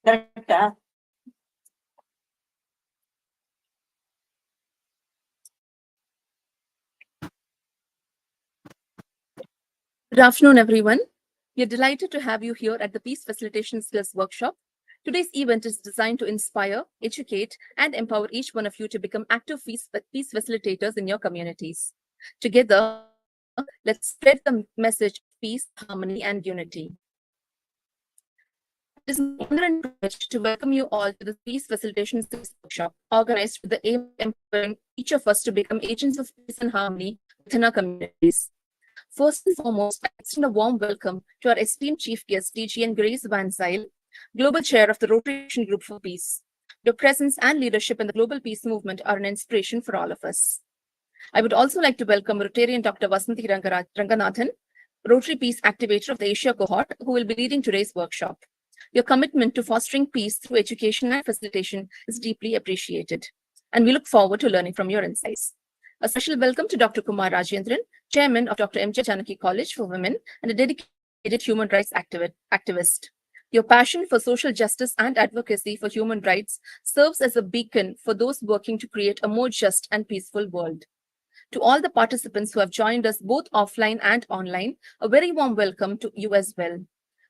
Correct. Good afternoon, everyone. We are delighted to have you here at the Peace Facilitation Skills Workshop. Today's event is designed to inspire, educate, and empower each one of you to become active peace facilitators in your communities. Together, let's spread the message of peace, harmony, and unity. It is my honor and privilege to welcome you all to the Peace Facilitation Skills Workshop, organized with the aim of empowering each of us to become agents of peace and harmony within our communities. First and foremost, I extend a warm welcome to our esteemed chief guest, DGN Grace Van Zyl, Global Chair of the Rotary Action Group for Peace. Your presence and leadership in the global peace movement are an inspiration for all of us. I would also like to welcome Rotarian Dr. Vasanthi Ranganathan, Rotary Peace Activator of the Asia Cohort, who will be leading today's workshop. Your commitment to fostering peace through education and facilitation is deeply appreciated, and we look forward to learning from your insights. A special welcome to Dr. Kumar Rajendran, Chairman of Dr. M.J. Janaki College for Women and a dedicated human rights activist. Your passion for social justice and advocacy for human rights serves as a beacon for those working to create a more just and peaceful world. To all the participants who have joined us both offline and online, a very warm welcome to you as well.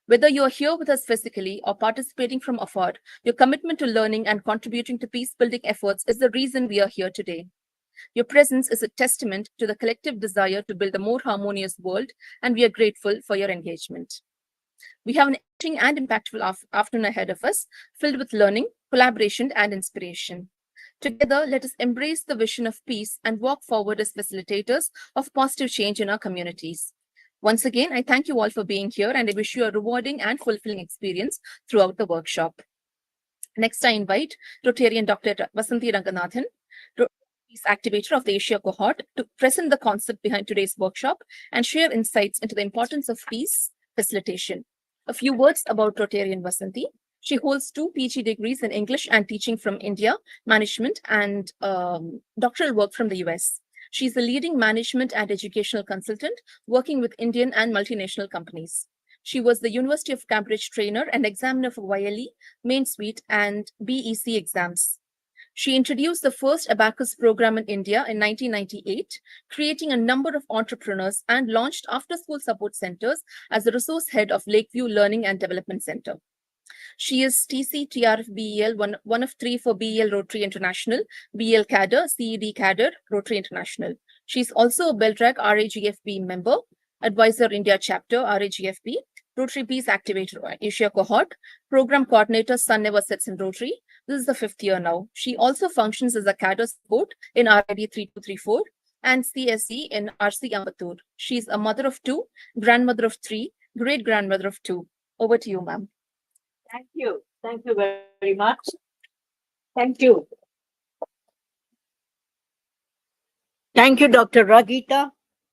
Whether you are here with us physically or participating from afar, your commitment to learning and contributing to peace-building efforts is the reason we are here today. Your presence is a testament to the collective desire to build a more harmonious world, and we are grateful for your engagement. We have an enriching and impactful afternoon ahead of us, filled with learning, collaboration, and inspiration. Together, let us embrace the vision of peace and walk forward as facilitators of positive change in our communities. Once again, I thank you all for being here, and I wish you a rewarding and fulfilling experience throughout the workshop. Next, I invite Rotarian Dr. Vasanthi Ranganathan, Peace Activator of the Asia Cohort, to present the concept behind today's workshop and share insights into the importance of peace facilitation. A few words about Rotarian Vasanthi. She holds 2 PG degrees in English and teaching from India, management, and doctoral work from the US. She's a leading management and educational consultant working with Indian and multinational companies. She was the University of Cambridge trainer and examiner for YLE, Main Suite, and BEC exams. She introduced the first Abacus program in India in 1998, creating a number of entrepreneurs, and launched after-school support centers as the resource head of Lakeview Learning and Development Center. She is TC TRF BEL, one of 3 for BEL Rotary International, BEL Cadre, CED Cadre, Rotary International. She's also a Beltrack RAGFB member, Advisor India Chapter, RAGFB, Rotary Peace Activator Asia Cohort, Program Coordinator, Sun Never Sets in Rotary. This is the 5th year now. She also functions as a cadre support in RID 3234 and CSE in RC Ambattur. She's a mother of 2, grandmother of 3, great-grandmother of 2. Over to you, ma'am. Thank you. Thank you very much. Thank you. Thank you, Dr. Ragita.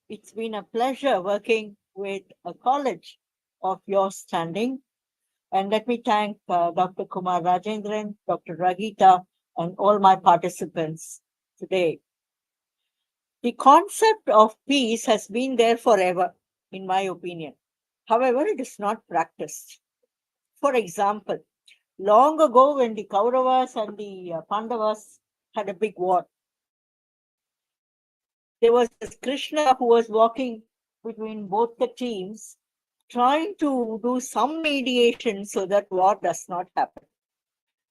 It's been a pleasure working with a college of your standing. And let me thank Dr. Kumar Rajendran, Dr. Ragita, and all my participants today. The concept of peace has been there forever, in my opinion. However, it is not practiced. For example, long ago when the Kauravas and the Pandavas had a big war, there was this Krishna who was walking between both the teams, trying to do some mediation so that war does not happen.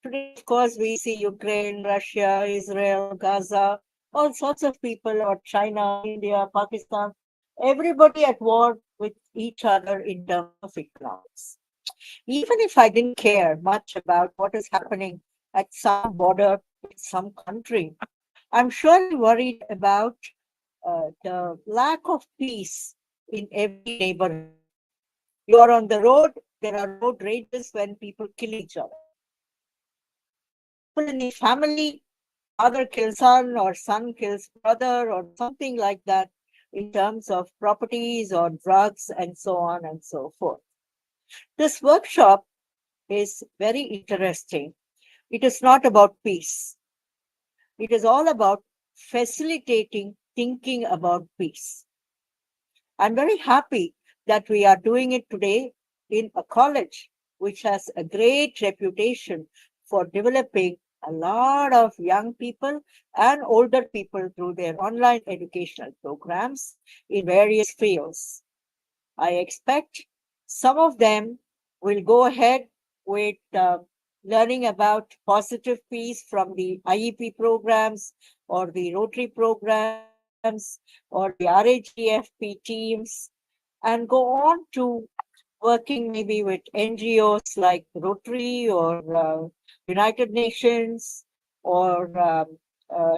Today, of course, we see Ukraine, Russia, Israel, Gaza, all sorts of people, or China, India, Pakistan, everybody at war with each other in terms of economics. Even if I didn't care much about what is happening at some border in some country, I'm surely worried about the lack of peace in every neighborhood. You are on the road, there are road rages when people kill each other. People in the family, father kills son or son kills brother or something like that in terms of properties or drugs and so on and so forth. This workshop is very interesting. It is not about peace. It is all about facilitating thinking about peace. I'm very happy that we are doing it today in a college which has a great reputation for developing a lot of young people and older people through their online educational programs in various fields. I expect some of them will go ahead with learning about positive peace from the IEP programs or the Rotary programs or the RAGFP teams and go on to working maybe with NGOs like Rotary or United Nations or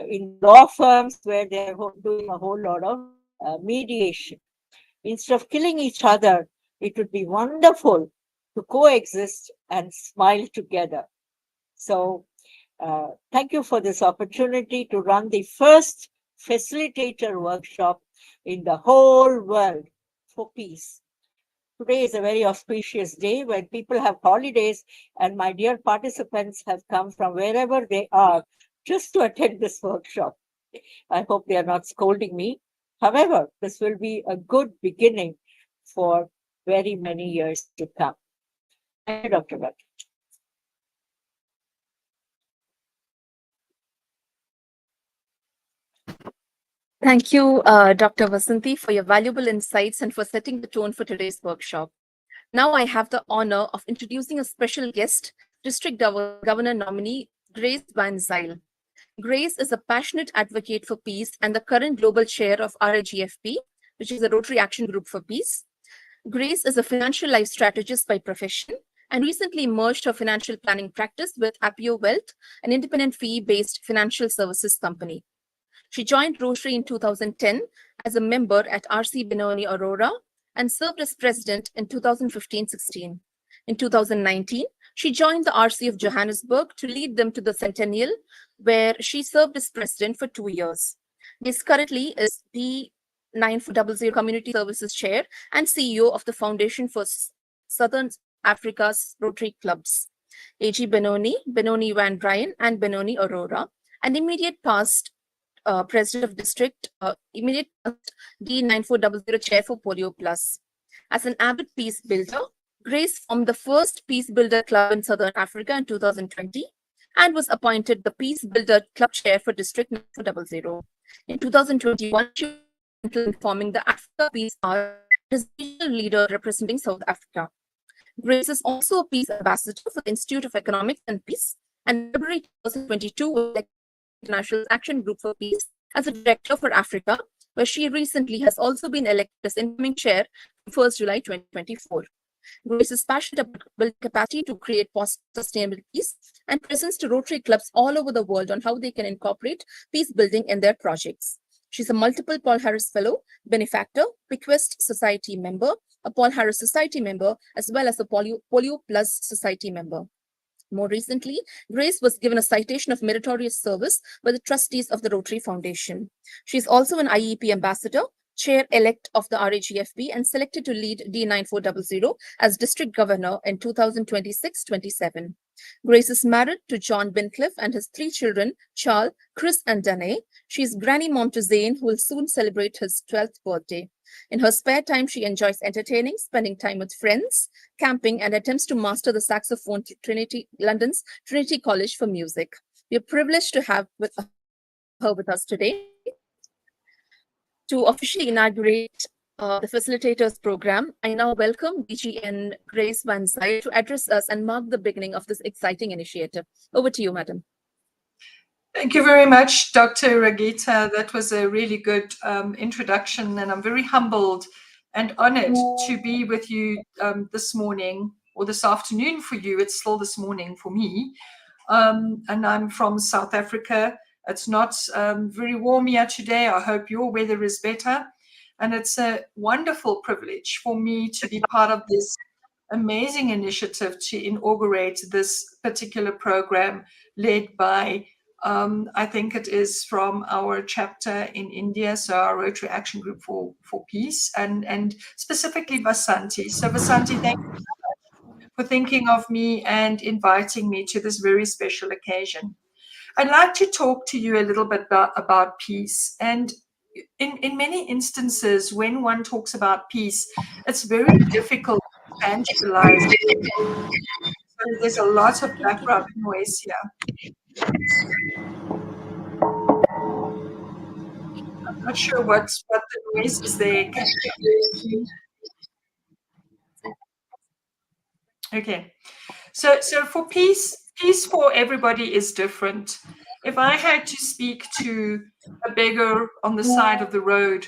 in law firms where they're doing a whole lot of mediation. Instead of killing each other, it would be wonderful to coexist and smile together. So, thank you for this opportunity to run the first facilitator workshop in the whole world for peace. Today is a very auspicious day when people have holidays, and my dear participants have come from wherever they are just to attend this workshop. I hope they are not scolding me. However, this will be a good beginning for very many years to come. Thank you, Dr. Bhatt. Thank you, Dr. Vasanthi, for your valuable insights and for setting the tone for today's workshop. Now I have the honor of introducing a special guest, District Governor nominee Grace Van Zyl. Grace is a passionate advocate for peace and the current global chair of RAGFP, which is the Rotary Action Group for Peace. Grace is a financial life strategist by profession and recently merged her financial planning practice with Appio Wealth, an independent fee-based financial services company. She joined Rotary in 2010 as a member at RC Benoni Aurora and served as president in 2015-16. In 2019, she joined the RC of Johannesburg to lead them to the Centennial, where she served as president for 2 years. This currently is the D9400 Community Services Chair and CEO of the Foundation for Southern Africa's Rotary Clubs, AG Benoni, Benoni Van Bryan, and Benoni Aurora, and immediate past President of District, immediate past D9400 Chair for Polio Plus. As an avid peace builder, Grace formed the first Peace Builder Club in Southern Africa in 2020 and was appointed the Peace Builder Club Chair for District 9400. In 2021, she was forming the Africa Peace Hour as regional leader representing South Africa. Grace is also a peace ambassador for the Institute of Economics and Peace, and in February 2022 was International Action Group for Peace as a director for Africa, where she recently has also been elected as incoming chair on 1st July 2024. Grace is passionate about building capacity to create sustainable peace and presents to Rotary clubs all over the world on how they can incorporate peace building in their projects. She's a multiple Paul Harris Fellow, benefactor, Bequest Society member, a Paul Harris Society member, as well as a Polio Plus Society member. More recently, Grace was given a citation of meritorious service by the trustees of the Rotary Foundation. She is also an IEP ambassador, chair-elect of the RAGFP, and selected to lead D9400 as district governor in 2026-27. Grace is married to John Bincliffe and has 3 children, Charles, Chris, and Danae. She is granny mom to Zane, who will soon celebrate his 12th birthday. In her spare time, she enjoys entertaining, spending time with friends, camping, and attempts to master the saxophone through London's Trinity College for Music. We are privileged to have her with us today to officially inaugurate the facilitators program. I now welcome DGN Grace Van Zyl to address us and mark the beginning of this exciting initiative. Over to you, madam. Thank you very much, Dr. Ragita. That was a really good introduction, and I'm very humbled and honored to be with you this morning, or this afternoon for you. It's still this morning for me. And I'm from South Africa. It's not very warm here today. I hope your weather is better. And it's a wonderful privilege for me to be part of this amazing initiative to inaugurate this particular program led by I think it is from our chapter in India, so our Rotary Action Group for Peace, and specifically Vasanthi. So Vasanthi, thank you so much for thinking of me and inviting me to this very special occasion. I'd like to talk to you a little bit about peace. And in many instances, when one talks about peace, it's very difficult evangelizing. So there's a lot of background noise here. I'm not sure what the noise is there. Okay. So for peace for everybody is different. If I had to speak to a beggar on the side of the road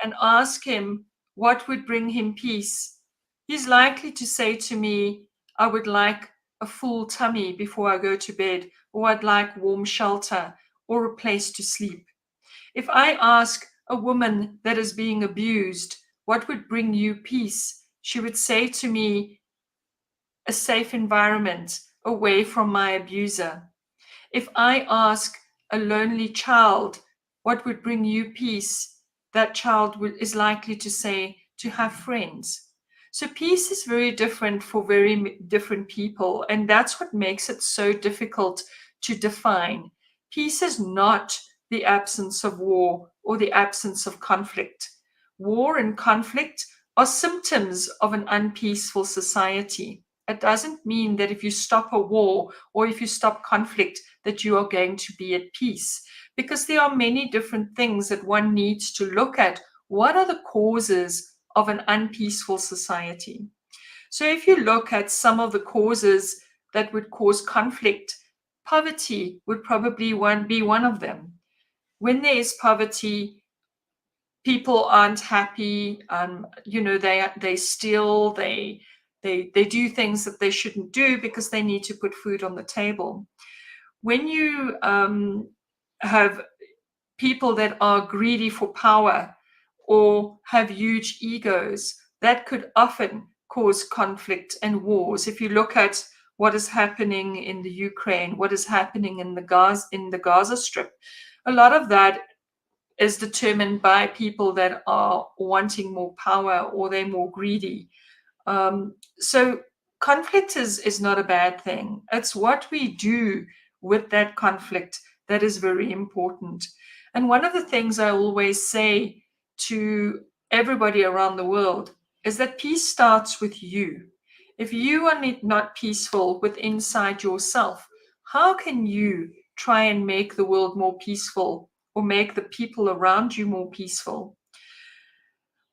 and ask him what would bring him peace, he's likely to say to me, I would like a full tummy before I go to bed, or I'd like warm shelter or a place to sleep. If I ask a woman that is being abused, what would bring you peace? She would say to me, a safe environment away from my abuser. If I ask a lonely child, what would bring you peace? That child is likely to say, to have friends. So peace is very different for very different people. And that's what makes it so difficult to define. Peace is not the absence of war or the absence of conflict. War and conflict are symptoms of an unpeaceful society. It doesn't mean that if you stop a war or if you stop conflict, that you are going to be at peace, because there are many different things that one needs to look at. What are the causes of an unpeaceful society? So if you look at some of the causes that would cause conflict, poverty would probably be one of them. When there is poverty, people aren't happy. They steal, they do things that they shouldn't do because they need to put food on the table. When you have people that are greedy for power or have huge egos, that could often cause conflict and wars. If you look at what is happening in the Ukraine, what is happening in the Gaza Strip, a lot of that is determined by people that are wanting more power or they're more greedy. So conflict is not a bad thing. It's what we do with that conflict that is very important. And one of the things I always say to everybody around the world is that peace starts with you. If you are not peaceful with inside yourself, how can you try and make the world more peaceful or make the people around you more peaceful?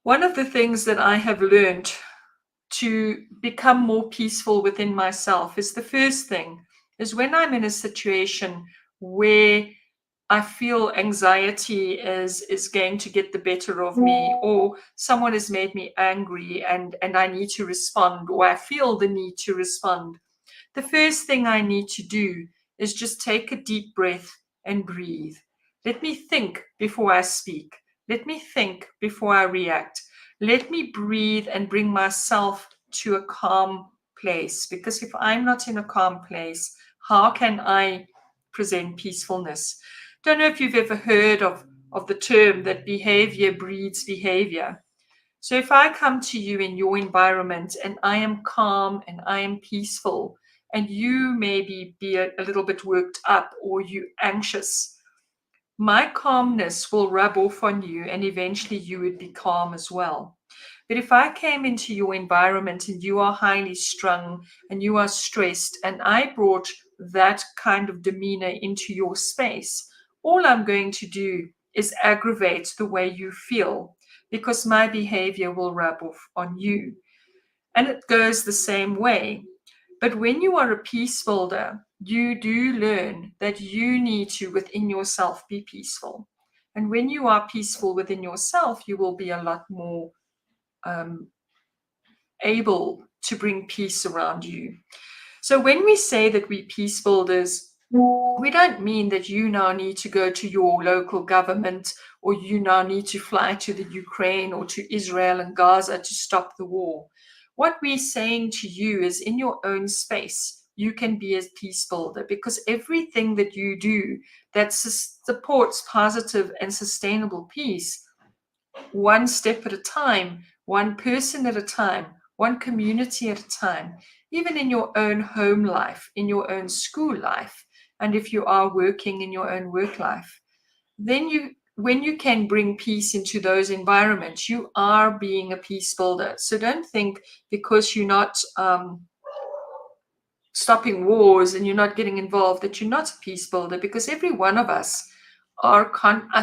One of the things that I have learned to become more peaceful within myself is, the first thing is when I'm in a situation where I feel anxiety is going to get the better of me, or someone has made me angry and I need to respond, or I feel the need to respond. The first thing I need to do is just take a deep breath and breathe. Let me think before I speak. Let me think before I react. Let me breathe and bring myself to a calm place. Because if I'm not in a calm place, how can I present peacefulness? Don't know if you've ever heard of the term that behavior breeds behavior. So if I come to you in your environment and I am calm and I am peaceful, and you maybe be a little bit worked up or you anxious, my calmness will rub off on you and eventually you would be calm as well. But if I came into your environment and you are highly strung and you are stressed, and I brought that kind of demeanor into your space, all I'm going to do is aggravate the way you feel, because my behavior will rub off on you. And it goes the same way. But when you are a peace builder, you do learn that you need to, within yourself, be peaceful. And when you are peaceful within yourself, you will be a lot more able to bring peace around you. So when we say that we're peace builders, we don't mean that you now need to go to your local government, or you now need to fly to the Ukraine or to Israel and Gaza to stop the war. What we're saying to you is, in your own space, you can be a peace builder, because everything that you do that supports positive and sustainable peace, one step at a time, one person at a time, one community at a time, even in your own home life, in your own school life, and if you are working in your own work life, then you when you can bring peace into those environments, you are being a peace builder. So don't think because you're not stopping wars and you're not getting involved that you're not a peace builder, because every one of us are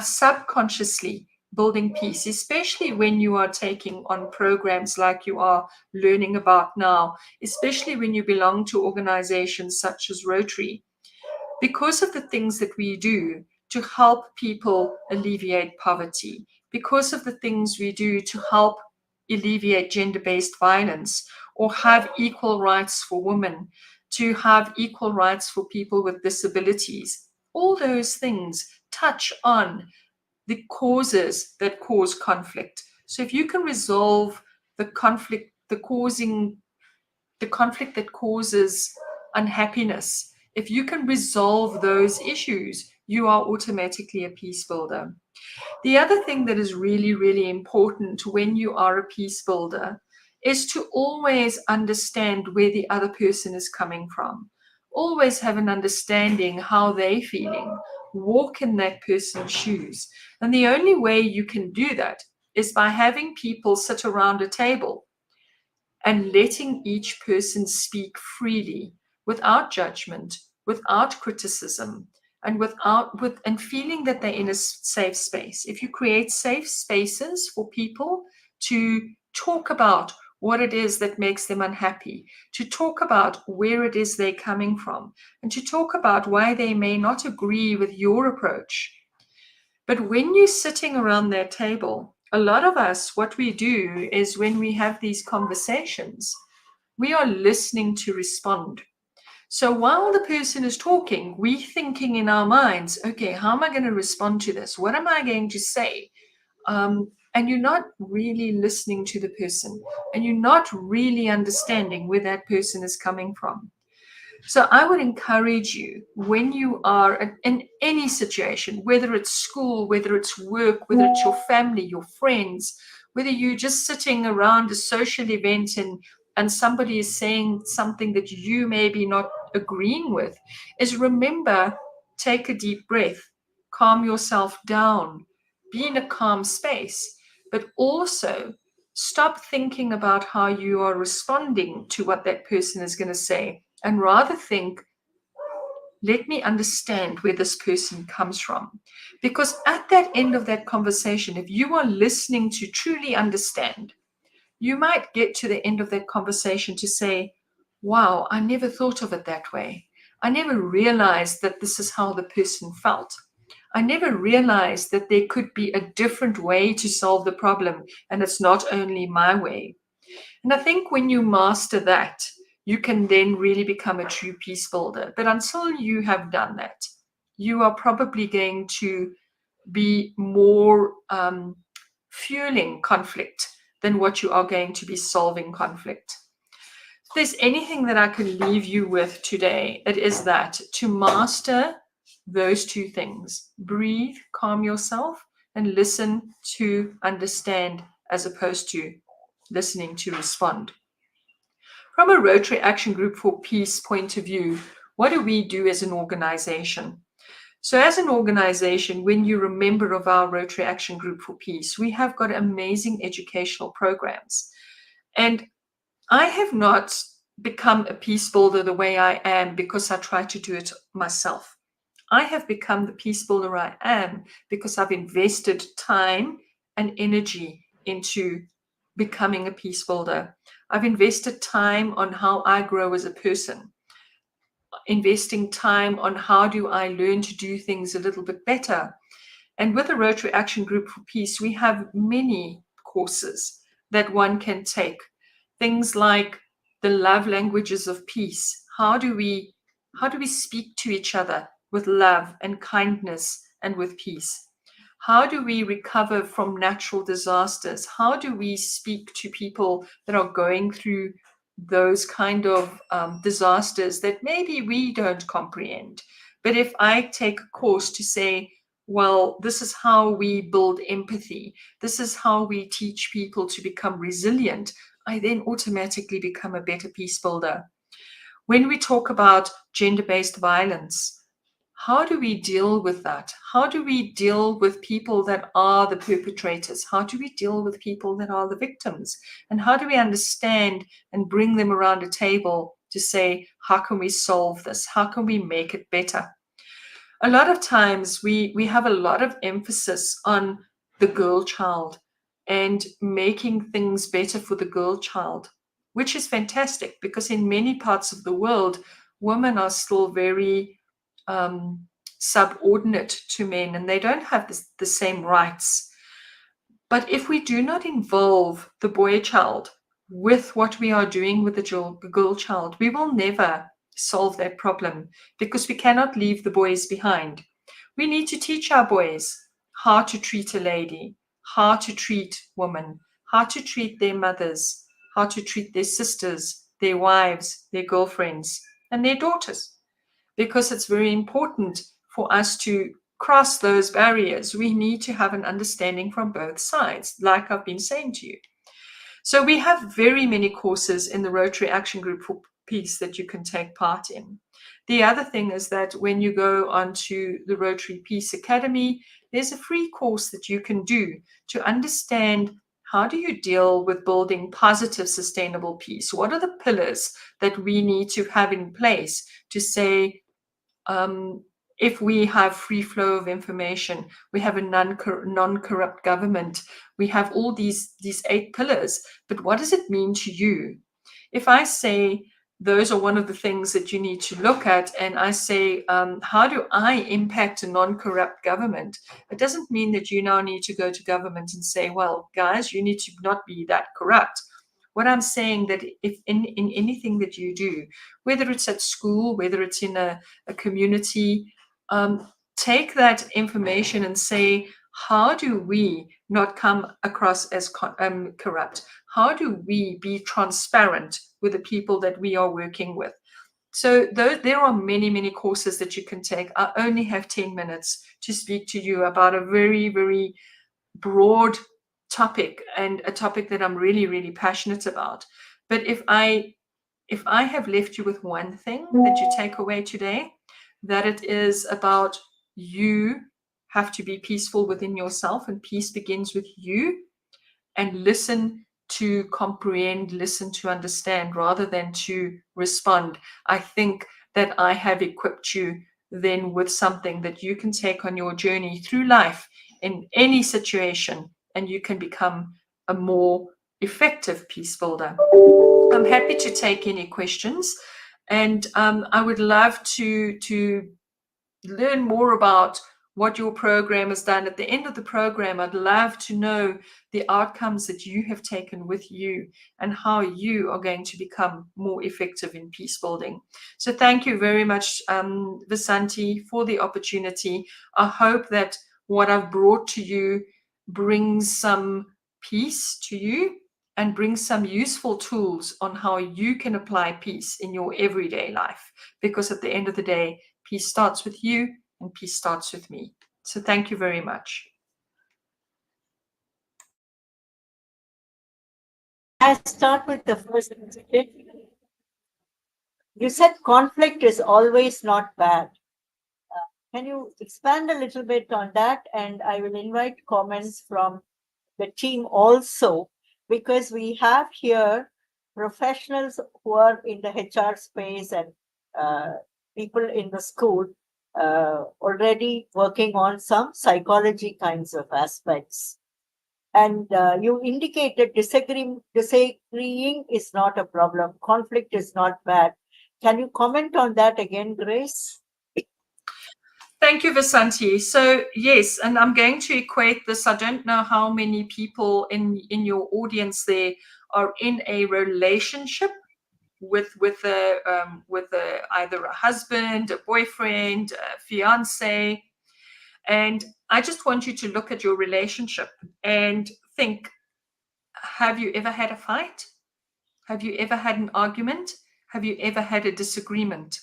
subconsciously building peace, especially when you are taking on programs like you are learning about now, especially when you belong to organizations such as Rotary, because of the things that we do to help people alleviate poverty, because of the things we do to help alleviate gender-based violence, or have equal rights for women, to have equal rights for people with disabilities. All those things touch on the causes that cause conflict. So if you can resolve the conflict, the conflict that causes unhappiness, if you can resolve those issues, you are automatically a peace builder. The other thing that is really, really important when you are a peace builder is to always understand where the other person is coming from. Always have an understanding how they're feeling. Walk in that person's shoes. And the only way you can do that is by having people sit around a table and letting each person speak freely, without judgment, without criticism, and and feeling that they're in a safe space. If you create safe spaces for people to talk about what it is that makes them unhappy, to talk about where it is they're coming from, and to talk about why they may not agree with your approach. But when you're sitting around that table, a lot of us, what we do is when we have these conversations, we are listening to respond. So while the person is talking, we're thinking in our minds, okay, how am I going to respond to this? What am I going to say? And you're not really listening to the person, and you're not really understanding where that person is coming from. So I would encourage you, when you are in any situation, whether it's school, whether it's work, whether it's your family, your friends, whether you're just sitting around a social event and somebody is saying something that you may be not agreeing with, is remember, take a deep breath, calm yourself down, be in a calm space, but also stop thinking about how you are responding to what that person is going to say, and rather think, let me understand where this person comes from. Because at that end of that conversation, if you are listening to truly understand, you might get to the end of that conversation to say, wow, I never thought of it that way. I never realized that this is how the person felt. I never realized that there could be a different way to solve the problem, and it's not only my way. And I think when you master that, you can then really become a true peace builder. But until you have done that, you are probably going to be more fueling conflict than what you are going to be solving conflict. If there's anything that I can leave you with today, it is that to master those two things: breathe, calm yourself, and listen to understand, as opposed to listening to respond. From a Rotary Action Group for Peace point of view, what do we do as an organization? So as an organization, when you're a member of our Rotary Action Group for Peace, we have got amazing educational programs. And I have not become a peace builder the way I am because I try to do it myself. I have become the peace builder I am because I've invested time and energy into becoming a peace builder. I've invested time on how I grow as a person, investing time on how do I learn to do things a little bit better. And with the Rotary Action Group for Peace, we have many courses that one can take. Things like the love languages of peace. How do we speak to each other with love and kindness and with peace? How do we recover from natural disasters? How do we speak to people that are going through those kind of disasters that maybe we don't comprehend? But if I take a course to say, well, this is how we build empathy, this is how we teach people to become resilient, I then automatically become a better peace builder. When we talk about gender-based violence, how do we deal with that? How do we deal with people that are the perpetrators? How do we deal with people that are the victims? And how do we understand and bring them around a table to say, how can we solve this? How can we make it better? A lot of times we have a lot of emphasis on the girl child and making things better for the girl child, which is fantastic because in many parts of the world, women are still very subordinate to men and they don't have the same rights. But if we do not involve the boy child with what we are doing with the girl child, we will never solve that problem because we cannot leave the boys behind. We need to teach our boys how to treat a lady, how to treat women, how to treat their mothers, how to treat their sisters, their wives, their girlfriends, and their daughters. Because it's very important for us to cross those barriers. We need to have an understanding from both sides, like I've been saying to you. So we have very many courses in the Rotary Action Group for Peace that you can take part in. The other thing is that when you go onto the Rotary Peace Academy, there's a free course that you can do to understand how do you deal with building positive, sustainable peace? What are the pillars that we need to have in place to say, if we have free flow of information, we have a non-corrupt government, we have all these 8 pillars, but what does it mean to you? If I say those are one of the things that you need to look at, and I say, how do I impact a non-corrupt government? It doesn't mean that you now need to go to government and say, well, guys, you need to not be that corrupt. What I'm saying that if in anything that you do, whether it's at school, whether it's in a community, take that information and say, how do we not come across as corrupt? How do we be transparent with the people that we are working with? So there are many, many courses that you can take. I only have 10 minutes to speak to you about a very, very broad topic and a topic that I'm really, really passionate about. But if I have left you with one thing that you take away today, that it is about you have to be peaceful within yourself, and peace begins with you, and listen to comprehend, listen to understand rather than to respond. I think that I have equipped you then with something that you can take on your journey through life in any situation, and you can become a more effective peace builder. I'm happy to take any questions, and I would love to learn more about what your program has done. At the end of the program, I'd love to know the outcomes that you have taken with you and how you are going to become more effective in peace building. So thank you very much, Vasanthi, for the opportunity. I hope that what I've brought to you brings some peace to you and brings some useful tools on how you can apply peace in your everyday life. Because at the end of the day, peace starts with you and peace starts with me. So thank you very much. I'll start with the first. You said conflict is always not bad. Can you expand a little bit on that? And I will invite comments from the team also, because we have here professionals who are in the HR space and people in the school already working on some psychology kinds of aspects. And you indicated disagreeing is not a problem. Conflict is not bad. Can you comment on that again, Grace? Thank you, Vasanthi. So yes, and I'm going to equate this. I don't know how many people in your audience there are in a relationship with either a husband, a boyfriend, a fiance, and I just want you to look at your relationship and think: have you ever had a fight? Have you ever had an argument? Have you ever had a disagreement?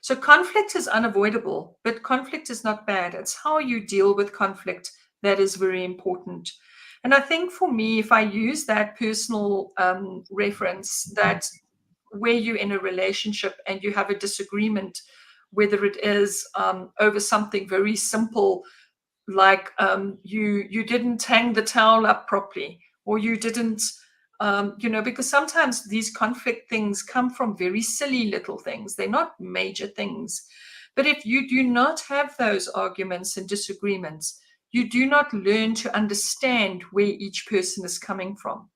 So conflict is unavoidable, but conflict is not bad. It's how you deal with conflict that is very important. And I think for me, if I use that personal reference, that where you're in a relationship and you have a disagreement whether it is over something very simple like you didn't hang the towel up properly, or you didn't, because sometimes these conflict things come from very silly little things. They're not major things. But if you do not have those arguments and disagreements, you do not learn to understand where each person is coming from.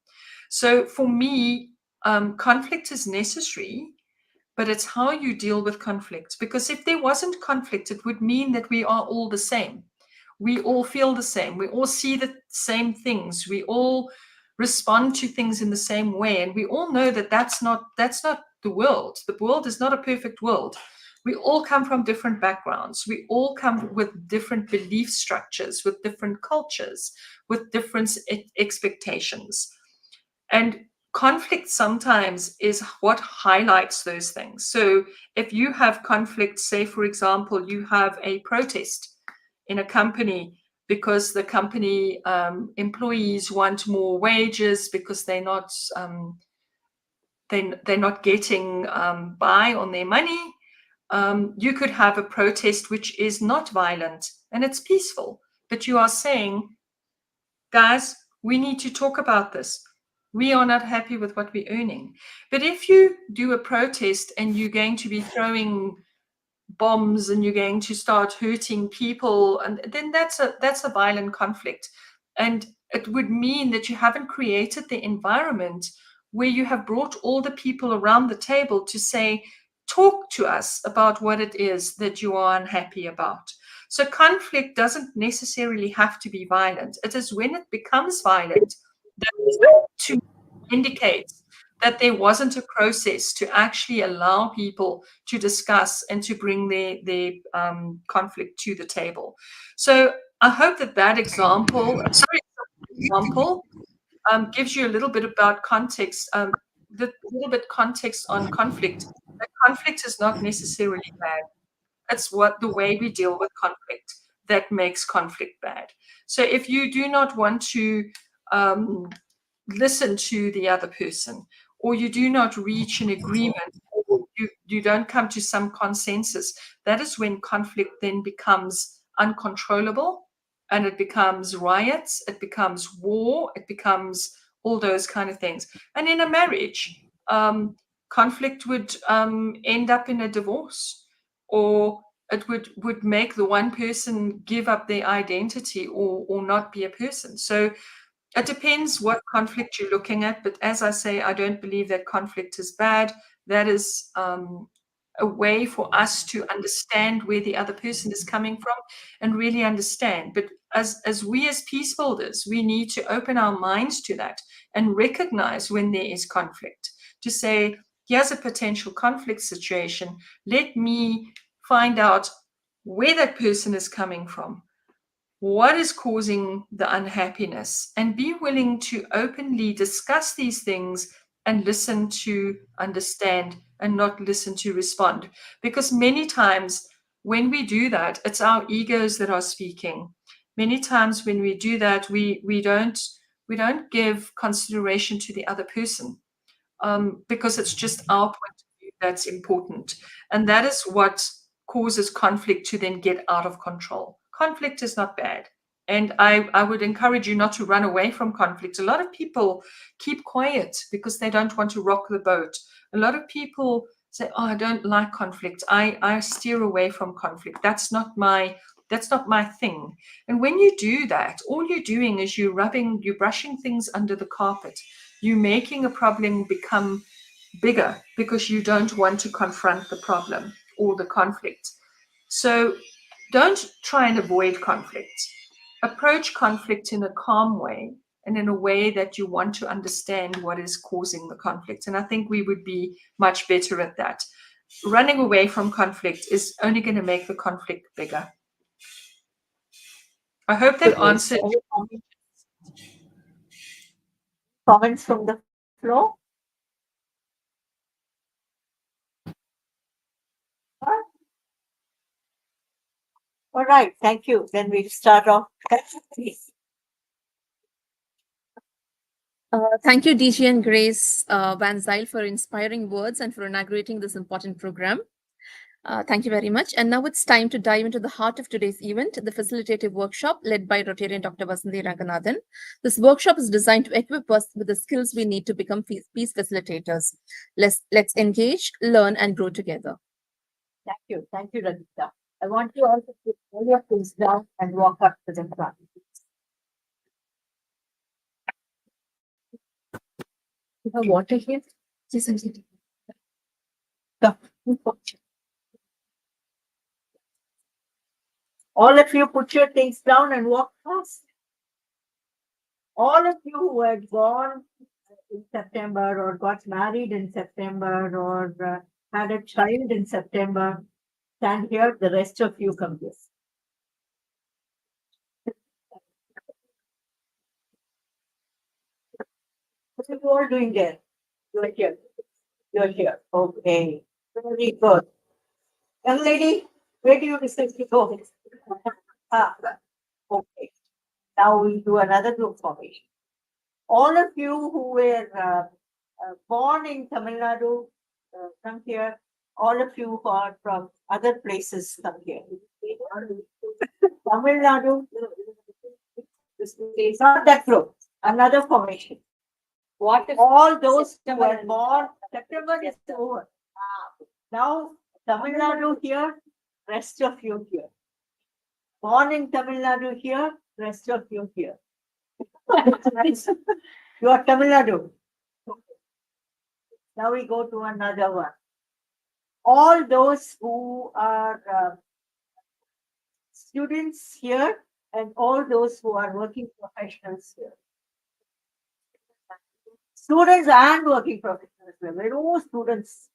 So for me, conflict is necessary, but it's how you deal with conflict. Because if there wasn't conflict, it would mean that we are all the same. We all feel the same. We all see the same things. We all respond to things in the same way. And we all know that that's not the world. The world is not a perfect world. We all come from different backgrounds. We all come with different belief structures, with different cultures, with different expectations. And conflict sometimes is what highlights those things. So if you have conflict, say, for example, you have a protest in a company because the company employees want more wages because they're not getting by on their money. You could have a protest which is not violent and it's peaceful, but you are saying, guys, we need to talk about this. We are not happy with what we're earning. But if you do a protest and you're going to be throwing bombs and you're going to start hurting people, and then that's a violent conflict. And it would mean that you haven't created the environment where you have brought all the people around the table to say, talk to us about what it is that you are unhappy about. So conflict doesn't necessarily have to be violent. It is when it becomes violent that to indicate that there wasn't a process to actually allow people to discuss and to bring their conflict to the table. So I hope that example gives you a little bit about context, context on conflict. That conflict is not necessarily bad. It's the way we deal with conflict that makes conflict bad. So if you do not want to listen to the other person, or you do not reach an agreement, or you don't come to some consensus, that is when conflict then becomes uncontrollable, and it becomes riots, it becomes war, it becomes all those kind of things. And in a marriage, conflict would end up in a divorce, or it would make the one person give up their identity or not be a person. So it depends what conflict you're looking at. But as I say, I don't believe that conflict is bad. That is a way for us to understand where the other person is coming from and really understand. But as we as peace builders, we need to open our minds to that and recognize when there is conflict, to say, here's a potential conflict situation. Let me find out where that person is coming from. What is causing the unhappiness, and be willing to openly discuss these things and listen to understand and not listen to respond. Because many times when we do that, it's our egos that are speaking. Many times when we do that, we don't give consideration to the other person, because it's just our point of view that's important. And that is what causes conflict to then get out of control. Conflict is not bad. And I would encourage you not to run away from conflict. A lot of people keep quiet because they don't want to rock the boat. A lot of people say, oh, I don't like conflict. I steer away from conflict. That's not my thing. And when you do that, all you're doing is you're brushing things under the carpet. You're making a problem become bigger because you don't want to confront the problem or the conflict. So don't try and avoid conflict. Approach conflict in a calm way and in a way that you want to understand what is causing the conflict. And I think we would be much better at that. Running away from conflict is only going to make the conflict bigger. I hope that answered. Comments from the floor? All right, thank you. Then we'll start off. Thank you, DG and Grace Van Zyl, for inspiring words and for inaugurating this important program. Thank you very much. And now it's time to dive into the heart of today's event, the facilitative workshop led by Rotarian Dr. Vasanthi Ranganathan. This workshop is designed to equip us with the skills we need to become peace facilitators. Let's engage, learn, and grow together. Thank you, Ragita. I want you all to put all your things down and walk up to the front. You have water here? Yes, I'm sitting. Come. All of you put your things down and walk fast. All of you who had gone in September or got married in September or had a child in September, stand here. The rest of you come here. What are you all doing there? You're here. You're here. Okay. Very good. Young lady, where do you decide to go? Okay. Now we do another group formation. All of you who were born in Tamil Nadu, come here. All of you who are from other places, come here. Tamil Nadu, not that group, another formation. What if all those who were born, September is over. Now, Tamil Nadu here, rest of you here. Born in Tamil Nadu here, rest of you here. You are Tamil Nadu. Now we go to another one. All those who are students here and all those who are working professionals here. Students and working professionals here. There are no students.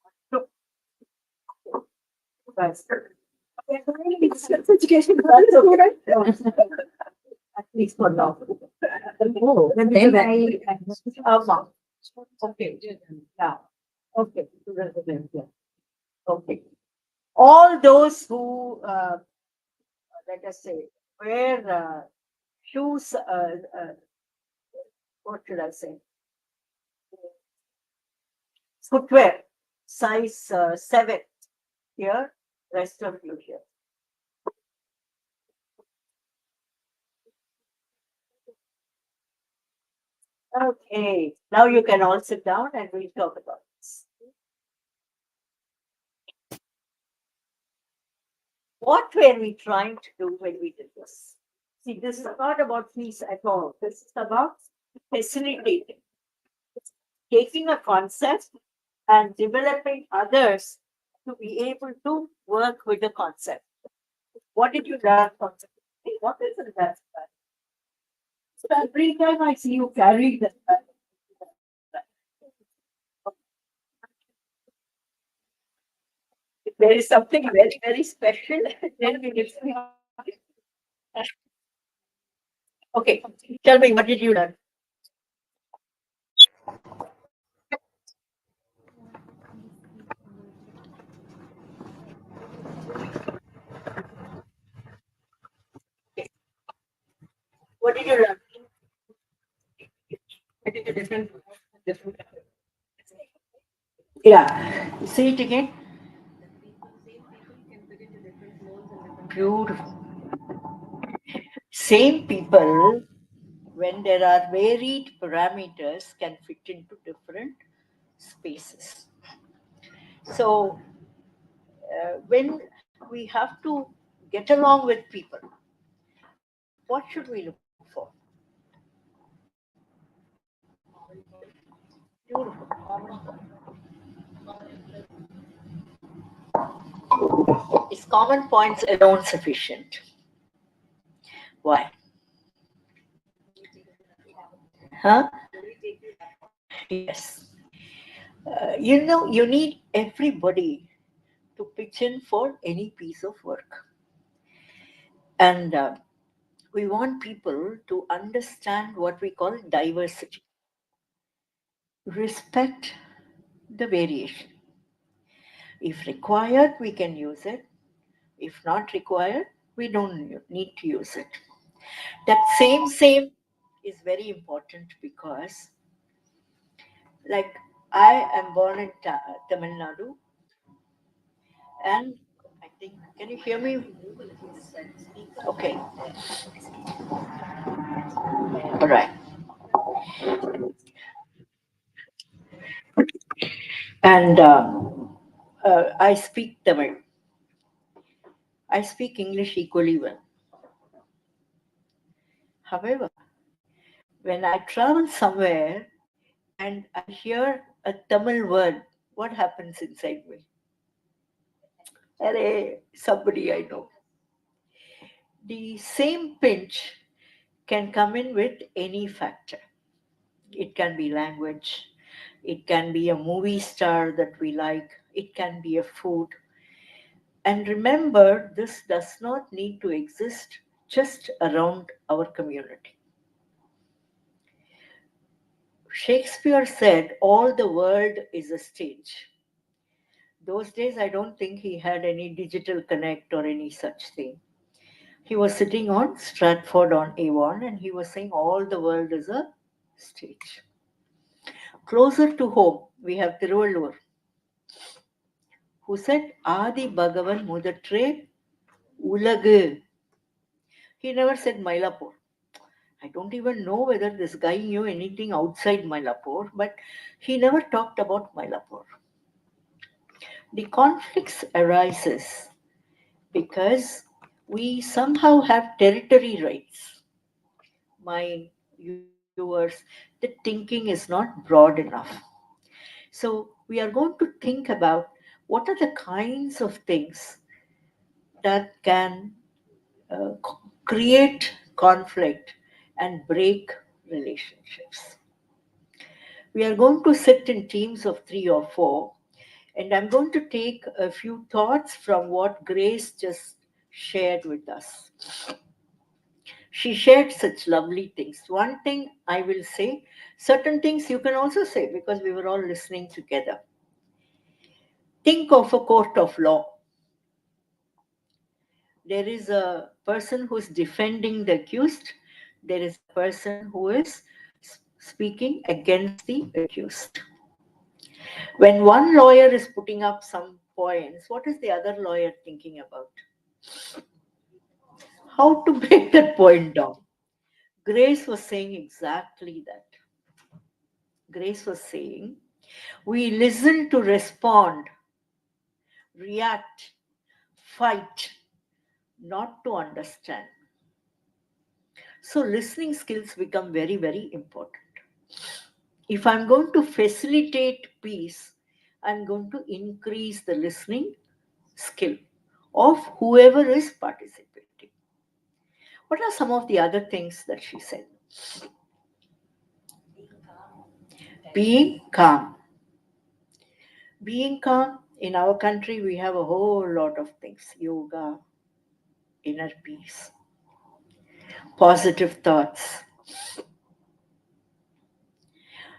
That's education. That's okay. At least for now. Oh, then okay. Yeah. Okay. Okay. All those who, let us say, wear shoes, what should I say? Footwear, size 7 here, rest of you here. Okay, now you can all sit down and we'll talk about this. What were we trying to do when we did this? See, this is not about peace at all. This is about facilitating, taking a concept and developing others to be able to work with the concept. What did you learn from it? What is it that? So every time I see you carry that. If there is something very, very special, then we give me. Okay, tell me, what did you learn? What did you learn? What is the different? Yeah, say it again. Beautiful. Same people, when there are varied parameters, can fit into different spaces. So, when we have to get along with people, what should we look for? Beautiful. Is common points alone sufficient? Why? Huh? Yes. You need everybody to pitch in for any piece of work. And we want people to understand what we call diversity. Respect the variation. If required, we can use it. If not required, we don't need to use it. That same is very important because, like, I am born in Tamil Nadu, and Can you hear me? Okay. All right. And I speak Tamil. I speak English equally well. However, when I travel somewhere and I hear a Tamil word, what happens inside me? Arey, somebody I know. The same pinch can come in with any factor. It can be language, it can be a movie star that we like, it can be a food. And remember, this does not need to exist just around our community. Shakespeare said, all the world is a stage. Those days, I don't think he had any digital connect or any such thing. He was sitting on Stratford on Avon and he was saying, all the world is a stage. Closer to home, we have Tiruvallur, who said, Adi Bhagavan Mudatre Ulagu. He never said Mylapore. I don't even know whether this guy knew anything outside Mylapore, but he never talked about Mylapore. The conflicts arises because we somehow have territory rights. My viewers, the thinking is not broad enough. So we are going to think about what are the kinds of things that can create conflict and break relationships. We are going to sit in teams of 3 or 4, and I'm going to take a few thoughts from what Grace just shared with us. She shared such lovely things. One thing I will say, certain things you can also say because we were all listening together. Think of a court of law. There is a person who is defending the accused, there is a person who is speaking against the accused. When one lawyer is putting up some points, what is the other lawyer thinking about? How to break that point down? Grace was saying exactly that. Grace was saying, we listen to respond, react, fight, not to understand. So listening skills become very, very important. If I'm going to facilitate peace, I'm going to increase the listening skill of whoever is participating. What are some of the other things that she said? Being calm. Being calm, in our country, we have a whole lot of things: yoga, inner peace, positive thoughts.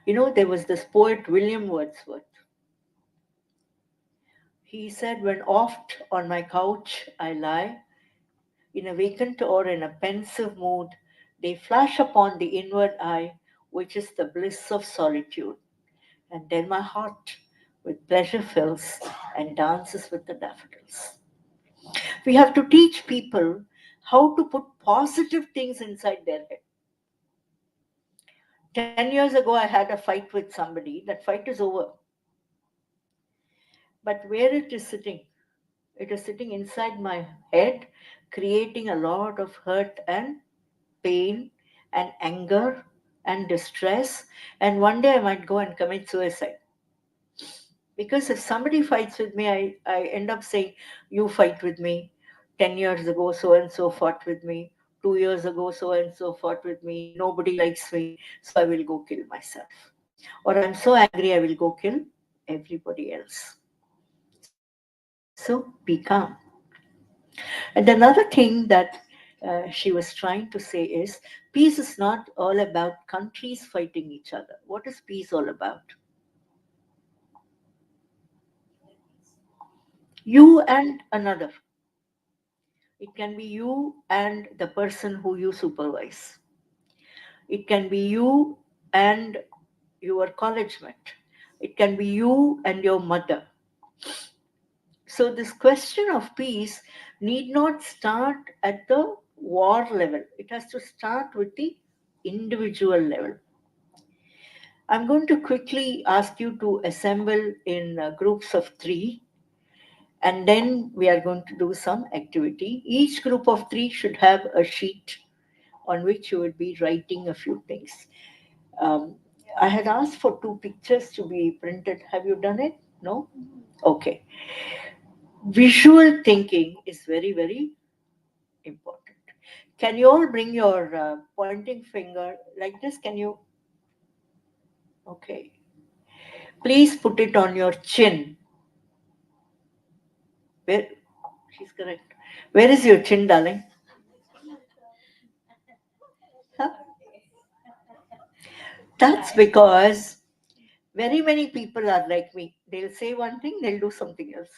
You know, there was this poet, William Wordsworth. He said, when oft on my couch I lie, in a vacant or in a pensive mood, they flash upon the inward eye, which is the bliss of solitude. And then my heart with pleasure fills and dances with the daffodils. We have to teach people how to put positive things inside their head. 10 years ago, I had a fight with somebody. That fight is over. But where it is sitting, it is sitting inside my head, creating a lot of hurt and pain and anger and distress. And one day I might go and commit suicide. Because if somebody fights with me, I end up saying, you fight with me. 10 years ago, so and so fought with me. 2 years ago, so and so fought with me. Nobody likes me, so I will go kill myself. Or I'm so angry, I will go kill everybody else. So be calm. And another thing that she was trying to say is peace is not all about countries fighting each other. What is peace all about? You and another. It can be you and the person who you supervise. It can be you and your college mate. It can be you and your mother. So this question of peace need not start at the war level. It has to start with the individual level. I'm going to quickly ask you to assemble in groups of 3, and then we are going to do some activity. Each group of 3 should have a sheet on which you would be writing a few things. Um, I had asked for 2 pictures to be printed. Have you done it? No? Okay. Visual thinking is very, very important. Can you all bring your pointing finger like this? Can you? Okay. Please put it on your chin. Where? She's correct. Where is your chin, darling? Huh? That's because very many people are like me. They'll say one thing, they'll do something else.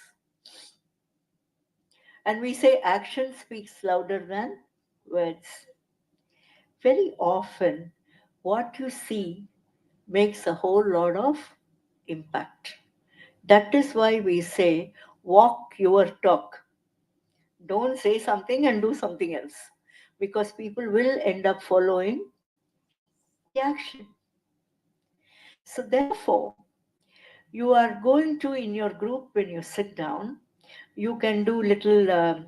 And we say action speaks louder than words. Very often, what you see makes a whole lot of impact. That is why we say walk your talk. Don't say something and do something else, because people will end up following the action. So, therefore, you are going to, in your group, when you sit down, you can do little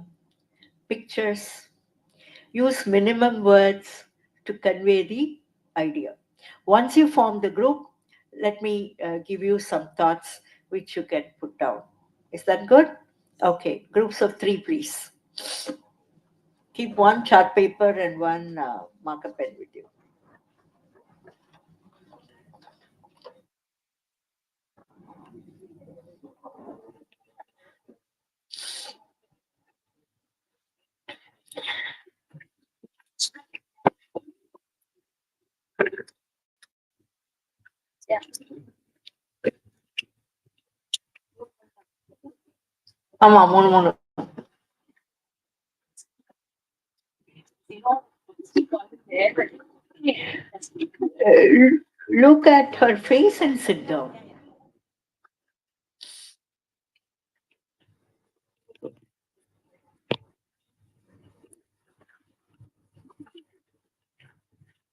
pictures, use minimum words to convey the idea. Once you form the group, let me give you some thoughts which you can put down. Is that good? Okay, groups of 3, please. Keep one chart paper and one marker pen with you. ஆமா 3 look at her face and sit down.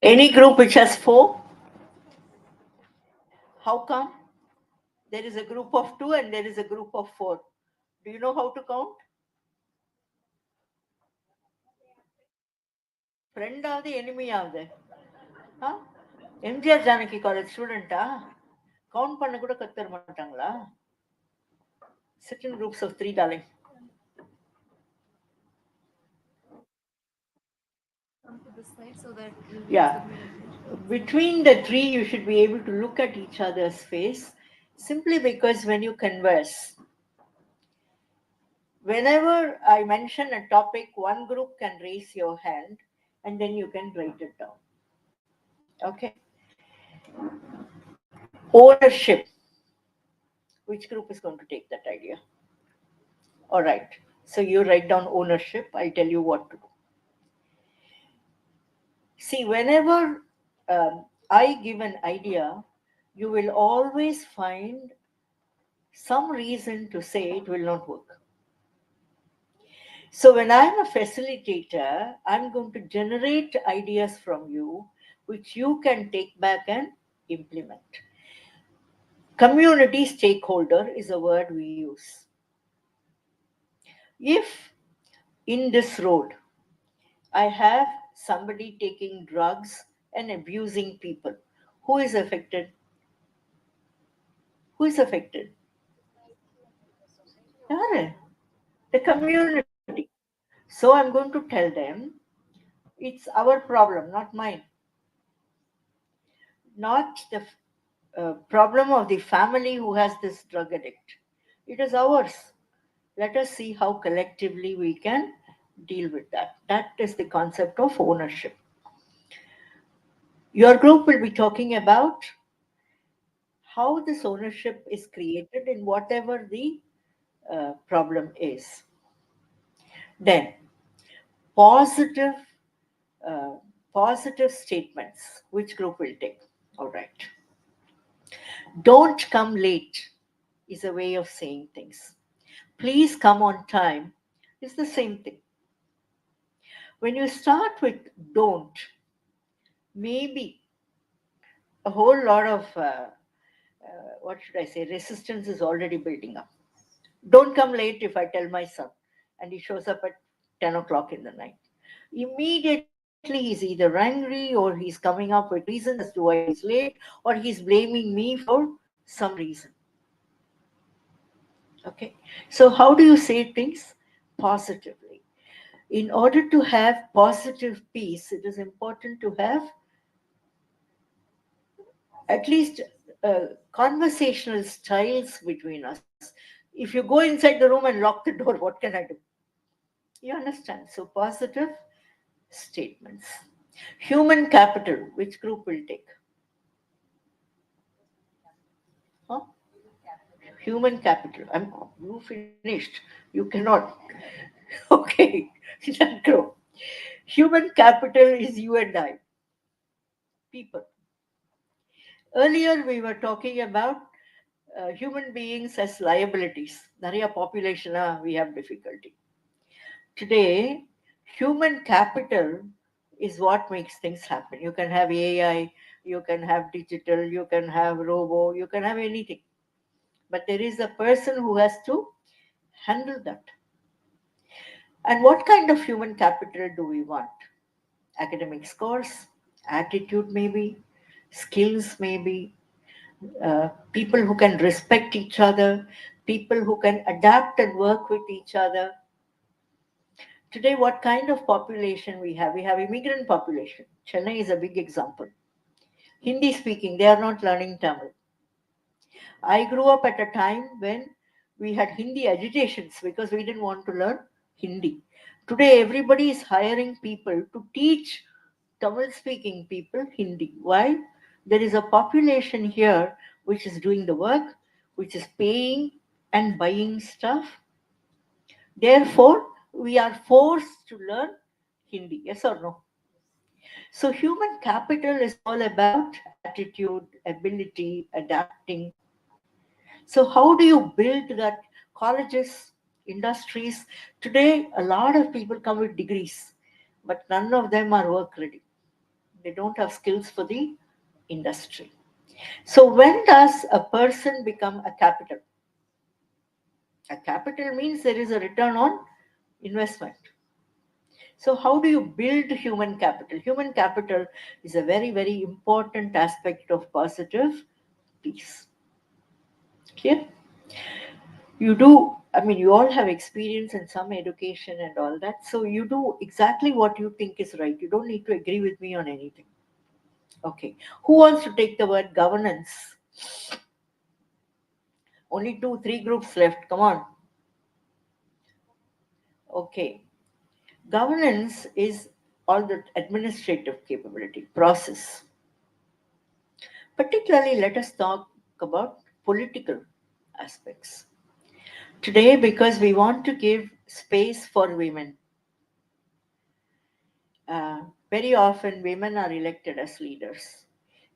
Any group which has 4? How come? There is a group of 2 and there is a group of 4. Do you know how to count? Friend of the enemy of the MGR Janaki College student count பண்ண கூட கத்துற மாட்டாங்களா? Sit in groups of 3, darling. Come to this side so that Yeah. Between the 3, you should be able to look at each other's face, simply because when you converse, whenever I mention a topic, one group can raise your hand and then you can write it down. Okay. Ownership. Which group is going to take that idea? All right. So you write down ownership. I'll tell you what to do. See, whenever I give an idea, you will always find some reason to say it will not work. So when I'm a facilitator, I'm going to generate ideas from you, which you can take back and implement. Community stakeholder is a word we use. If in this road, I have somebody taking drugs and abusing people, who is affected? Who is affected? The community. So I'm going to tell them it's our problem, not mine. Not the problem of the family who has this drug addict. It is ours. Let us see how collectively we can deal with that. That is the concept of ownership. Your group will be talking about how this ownership is created in whatever the problem is. Then, positive positive statements. Which group will take? All right. Don't come late is a way of saying things. please come on time is the same thing. When you start with don't, maybe a whole lot of, what should I say, resistance is already building up. Don't come late if I tell my son, and he shows up at 10 o'clock in the night. Immediately he's either angry or he's coming up with reasons as to why he's late, or he's blaming me for some reason. Okay, so how do you say things? Positively. In order to have positive peace, it is important to have at least conversational styles between us. If you go inside the room and lock the door, what can I do? You understand? So, positive statements. Human capital, which group will take? Huh? Human capital. You finished. You cannot. Okay, that group. Human capital is you and I, people. Earlier, we were talking about human beings as liabilities. Nariya population, we have difficulty. Today, human capital is what makes things happen. You can have AI, you can have digital, you can have robo, you can have anything. But there is a person who has to handle that. And what kind of human capital do we want? Academic scores, attitude maybe, skills maybe, people who can respect each other, people who can adapt and work with each other. Today, what kind of population we have? We have immigrant population. Chennai is a big example. Hindi speaking, they are not learning Tamil. I grew up at a time when we had Hindi agitations because we didn't want to learn Hindi. Today, everybody is hiring people to teach Tamil speaking people Hindi. Why? There is a population here which is doing the work, which is paying and buying stuff. Therefore, we are forced to learn Hindi. Yes or no? So, human capital is all about attitude, ability, adapting. So, how do you build that? Colleges, industries. Today, a lot of people come with degrees, but none of them are work ready. They don't have skills for the industry. So, when does a person become a capital? A capital means there is a return on investment. So, how do you build human capital? Human capital is a very, very important aspect of positive peace. Clear? You do, I mean, you all have experience and some education and all that. So, you do exactly what you think is right. You don't need to agree with me on anything. Okay. Who wants to take the word governance? Only 2, 3 groups left. Come on. Okay. Governance is all the administrative capability, process. Particularly, let us talk about political aspects. Today, because we want to give space for women, very often women are elected as leaders,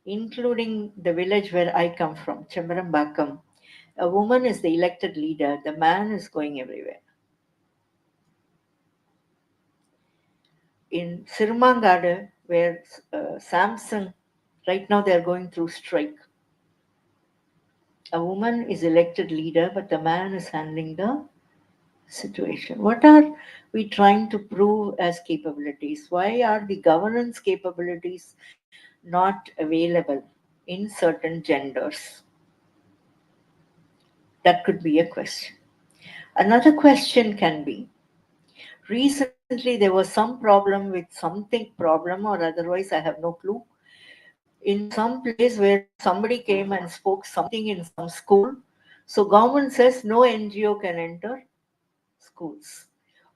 including the village where I come from, Chembarambakam. A woman is the elected leader, the man is going everywhere. In Sirmangada, where Samsung, right now they are going through strike. A woman is elected leader, but the man is handling the situation. What are we trying to prove as capabilities? Why are the governance capabilities not available in certain genders? That could be a question. Another question can be, recently there was some problem with something problem or otherwise, I have no clue, in some place where somebody came and spoke something in some school. So government says no NGO can enter schools,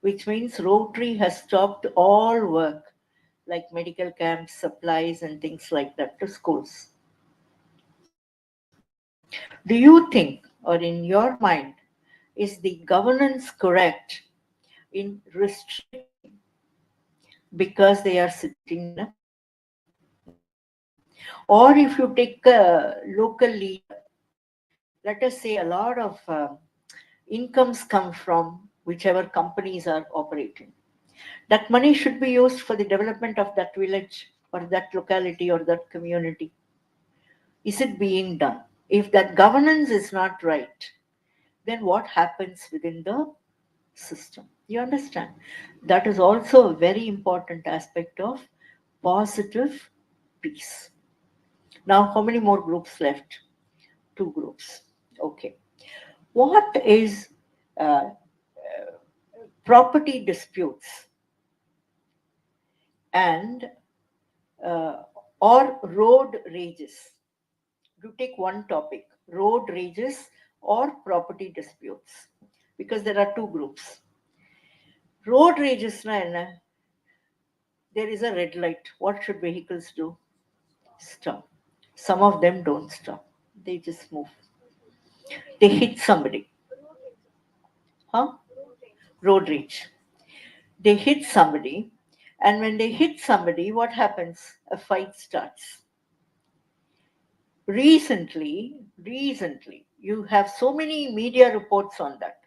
which means Rotary has stopped all work like medical camps, supplies, and things like that to schools. Do you think, or in your mind, is the governance correct in restricting because they are sitting in a position? Or if you take a local leader, let us say a lot of incomes come from whichever companies are operating. That money should be used for the development of that village or that locality or that community. Is it being done? If that governance is not right, then what happens within the system? You understand? That is also a very important aspect of positive peace. Now, how many more groups left? Two groups. Okay. What is uh, property disputes and or road rages? You take one topic, road rages or property disputes, because there are two groups. Road rages, there is a red light. What should vehicles do? Stop. Some of them don't stop. They just move. They hit somebody. Huh? Road rage. They hit somebody, and when they hit somebody, what happens? A fight starts. Recently, you have so many media reports on that.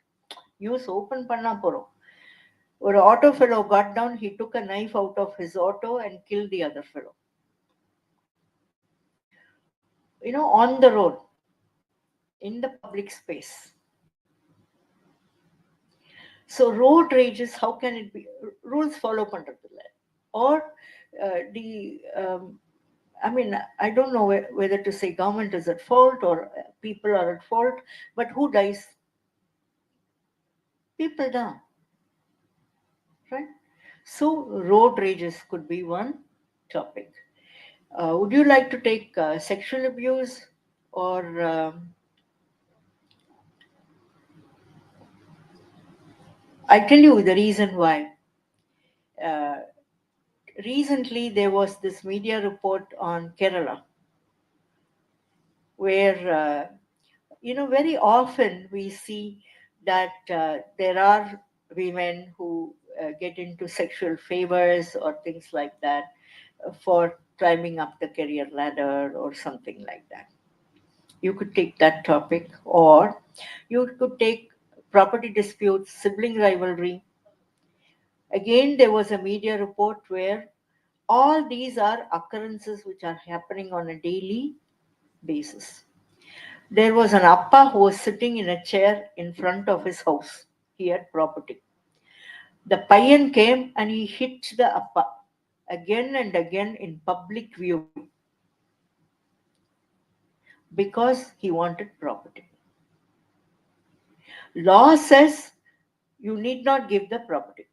News open panna porom. Or auto fellow got down, he took a knife out of his auto and killed the other fellow. On the road, in the public space. So road rages, how can it be? Rules follow pandratilla. Or the, I mean, I don't know whether to say government is at fault or people are at fault, but who dies? People die, right? So road rages could be one topic. Would you like to take sexual abuse or I'll tell you the reason why. Uh, Recently, there was this media report on Kerala where, very often we see that there are women who get into sexual favors or things like that for climbing up the career ladder or something like that. You could take that topic, or you could take property disputes, sibling rivalry. Again, there was a media report where all these are occurrences which are happening on a daily basis. There was an appa who was sitting in a chair in front of his house. He had property. The payan came and he hit the appa again and again in public view because he wanted property. Law says you need not give the property.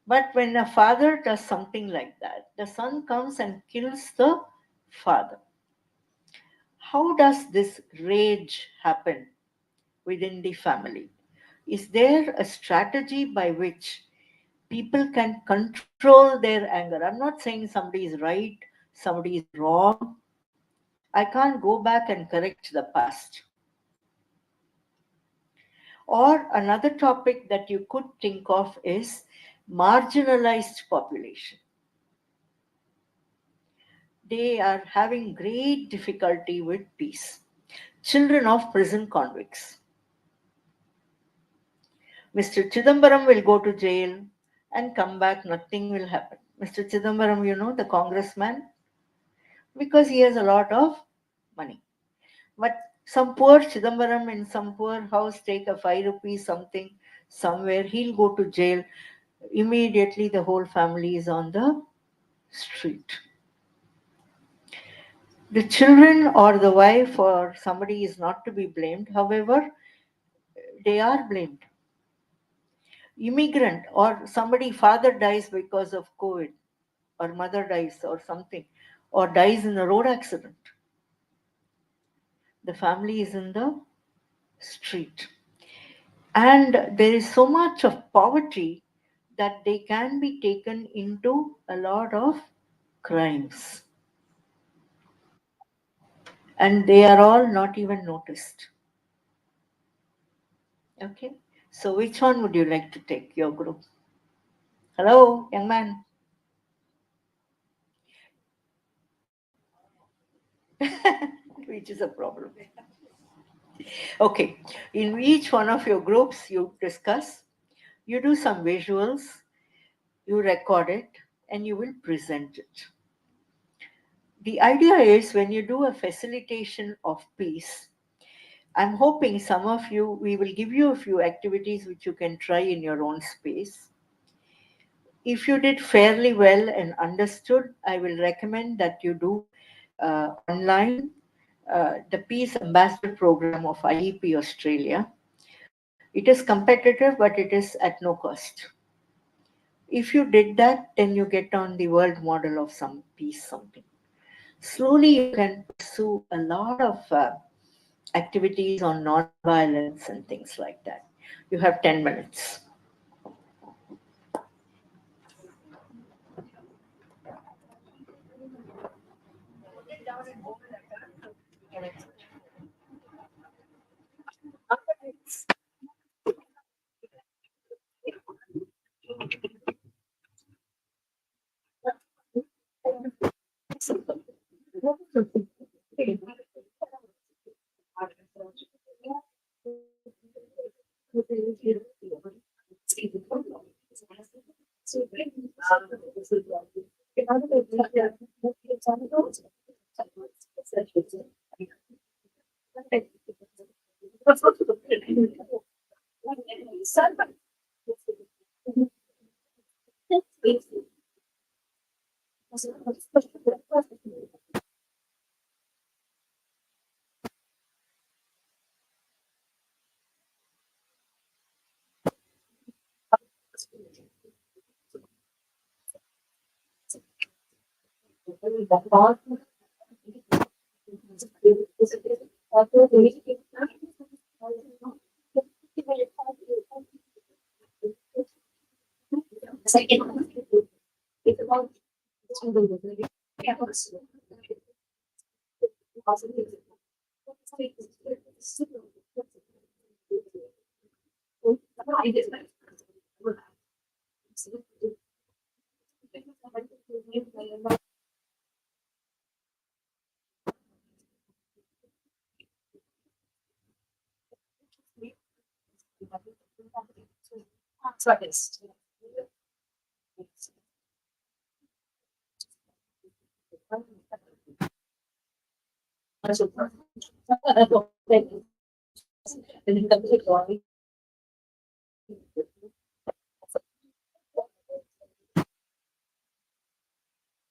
But when a father does something like that, the son comes and kills the father. How does this rage happen within the family? Is there a strategy by which people can control their anger? I'm not saying somebody is right, somebody is wrong. I can't go back and correct the past. Or another topic that you could think of is marginalized population. They are having great difficulty with peace. Children of prison convicts. Mr. Chidambaram will go to jail and come back, nothing will happen. Mr. Chidambaram, the congressman, because he has a lot of money. But some poor Chidambaram in some poor house take a 5 rupees something somewhere, he'll go to jail. Immediately the whole family is on the street. The children or the wife or somebody is not to be blamed. However, they are blamed. Immigrant or somebody, father dies because of COVID, or mother dies or something, or dies in a road accident. The family is in the street. And there is so much of poverty that they can be taken into a lot of crimes. And they are all not even noticed. Okay? So, which one would you like to take, your group? Hello, young man. Which is a problem. Okay, in each one of your groups, you discuss, you do some visuals, you record it, and you will present it. The idea is when you do a facilitation of peace, I'm hoping some of you, we will give you a few activities which you can try in your own space. If you did fairly well and understood, I will recommend that you do online the Peace Ambassador Program of IEP Australia. It is competitive, but it is at no cost. If you did that, then you get on the world model of some peace something. Slowly, you can pursue a lot of activities on non-violence and things like that. You have 10 minutes.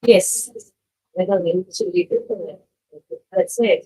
Yes. Whether we should be different. That's it.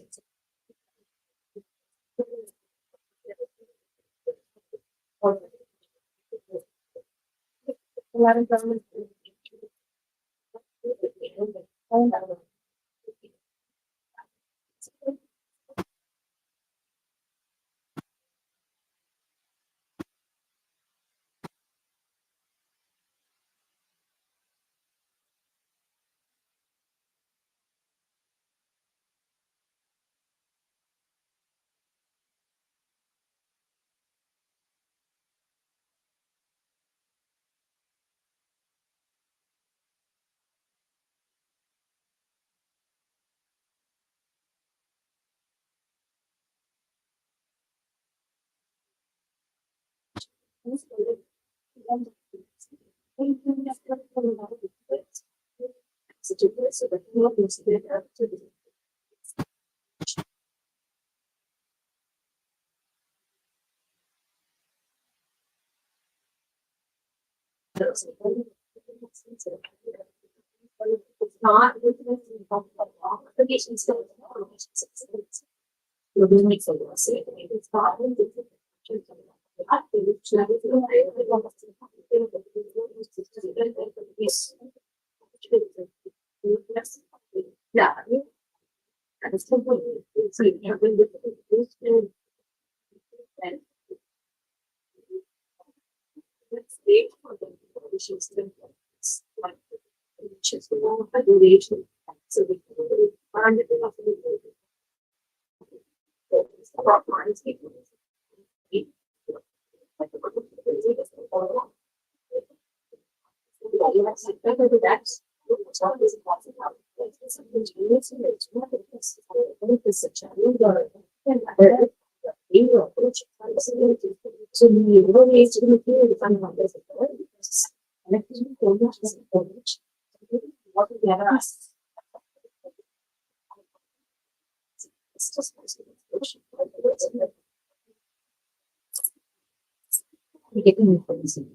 Yeah. change your approach. So you don't need to be fun numbers. Electricity programs is approach. What we have asked. It's just getting information.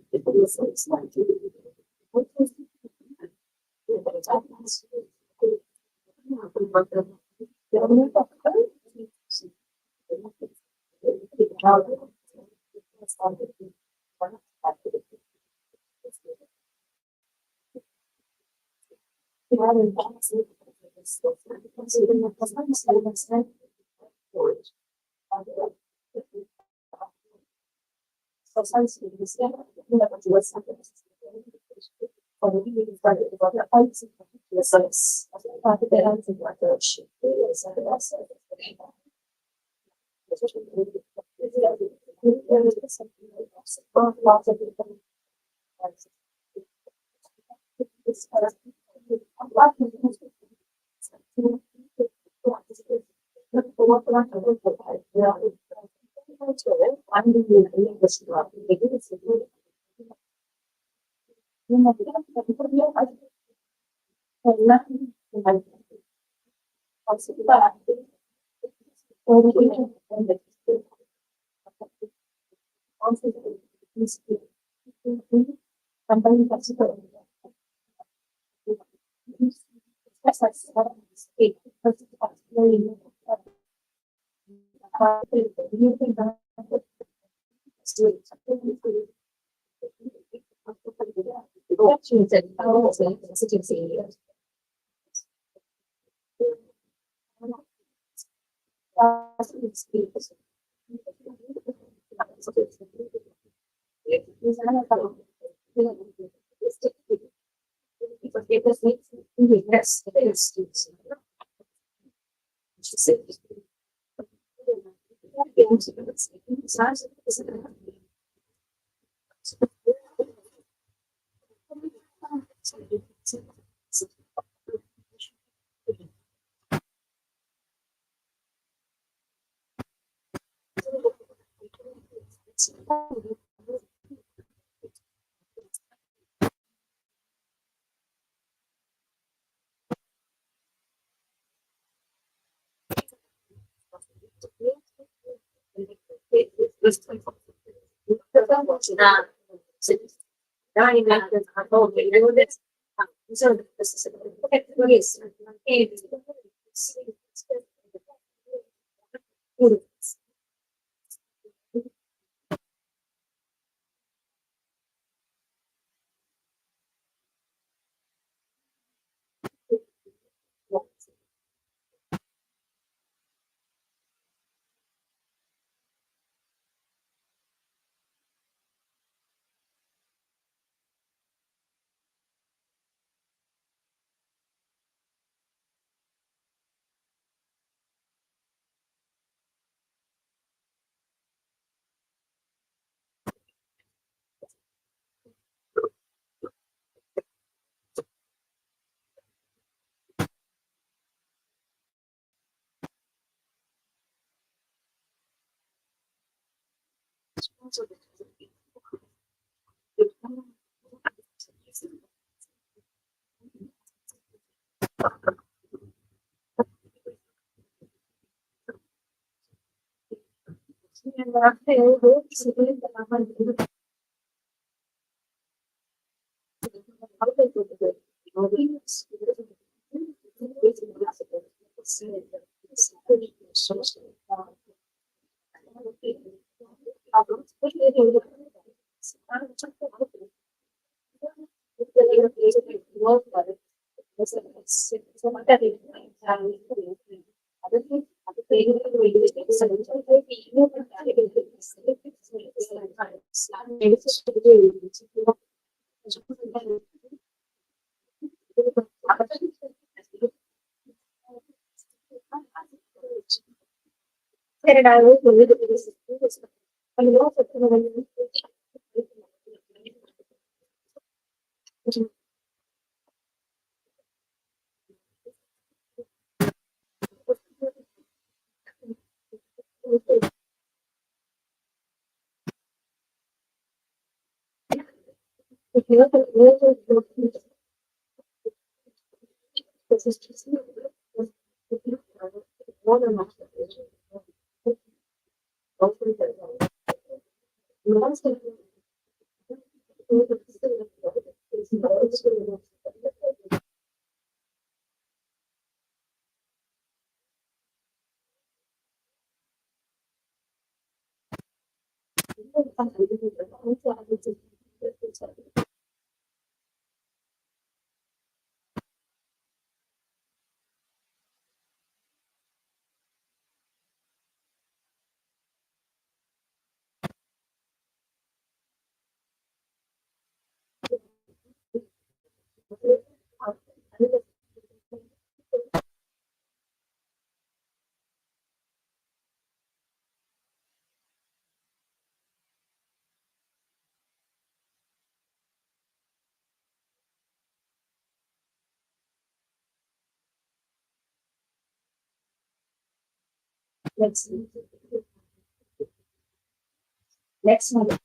Next one.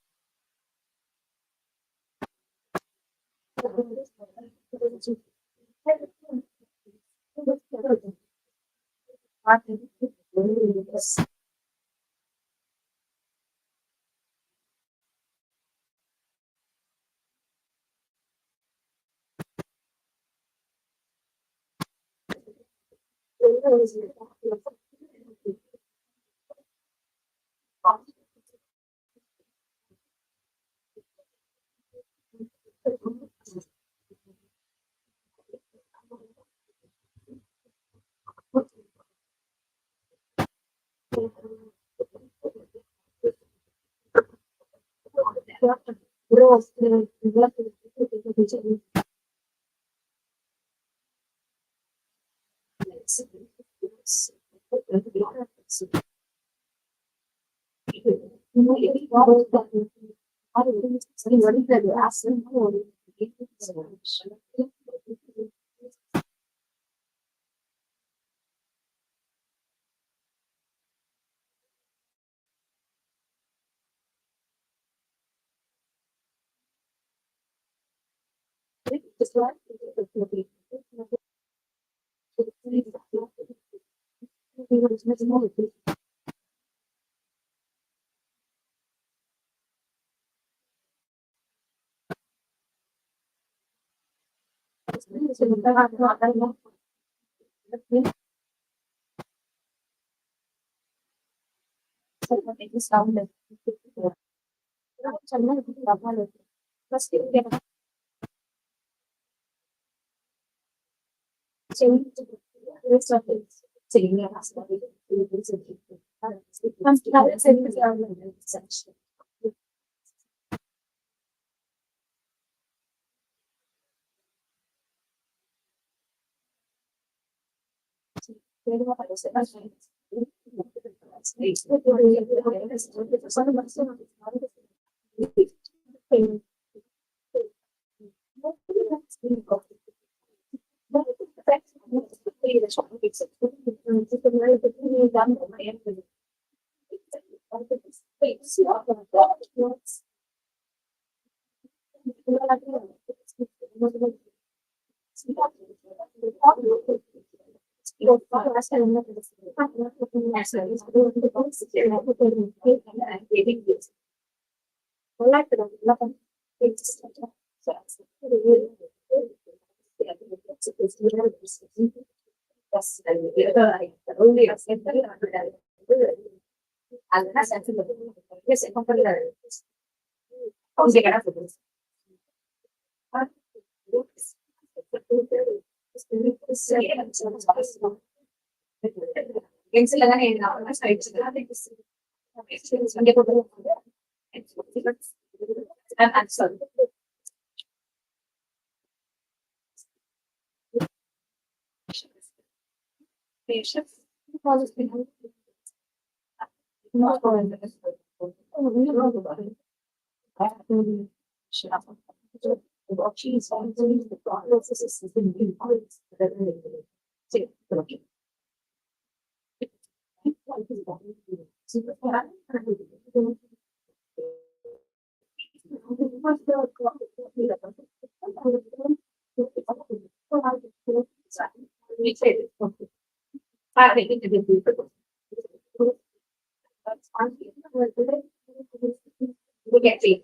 We say it. I think it is beautiful. We get paid.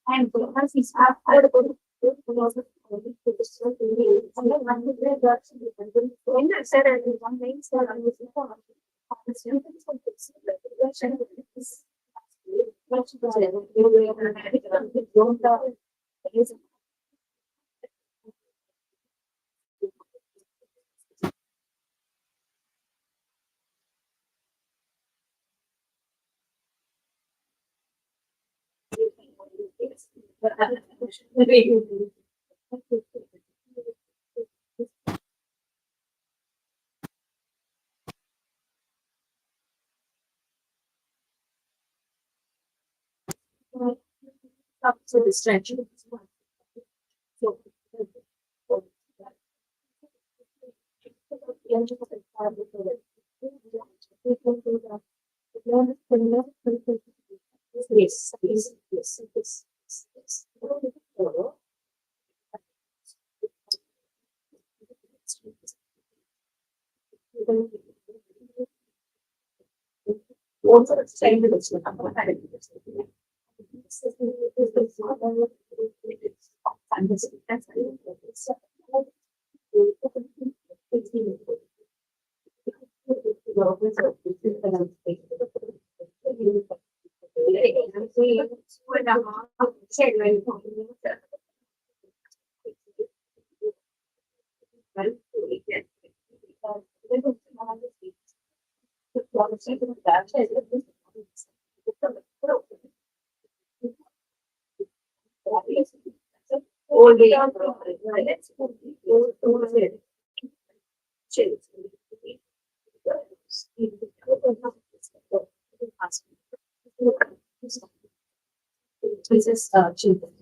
And once he's when I said I was one main star, I was up to the stretch. So, yes, yes, yes, yes, yes. Also, it's same with this one. This is children.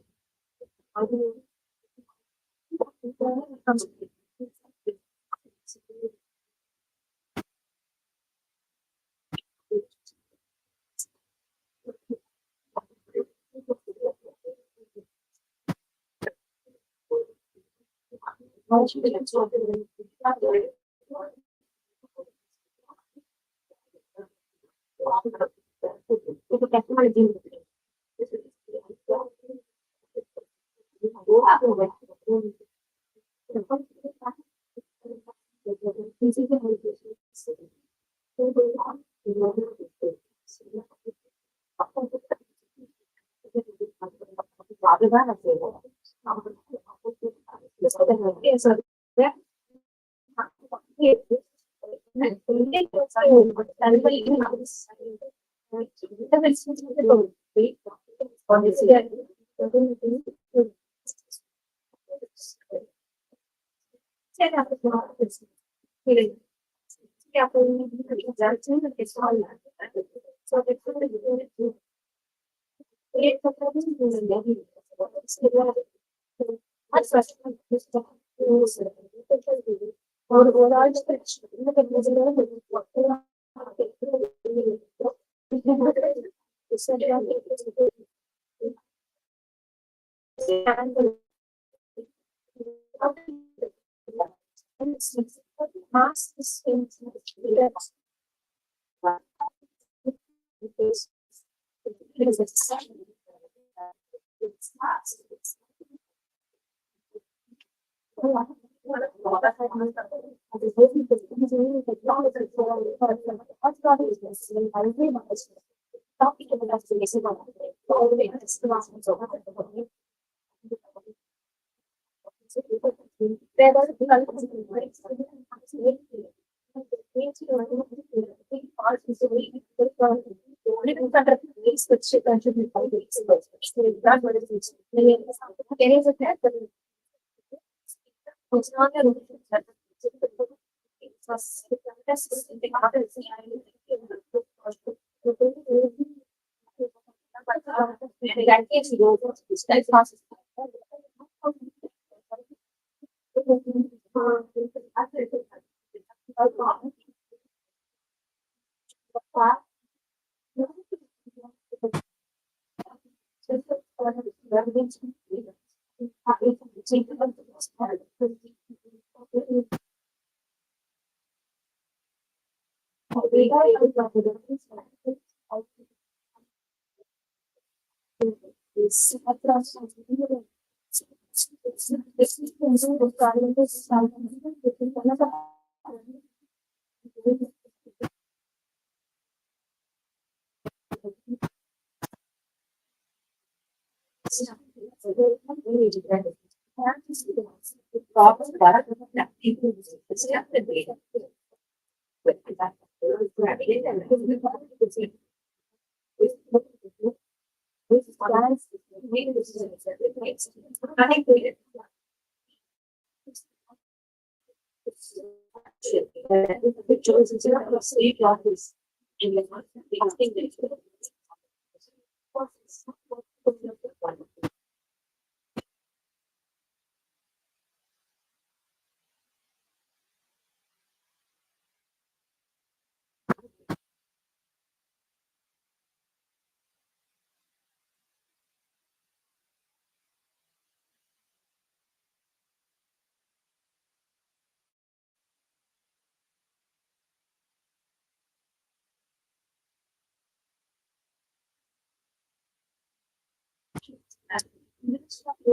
In that case, we go to the style process.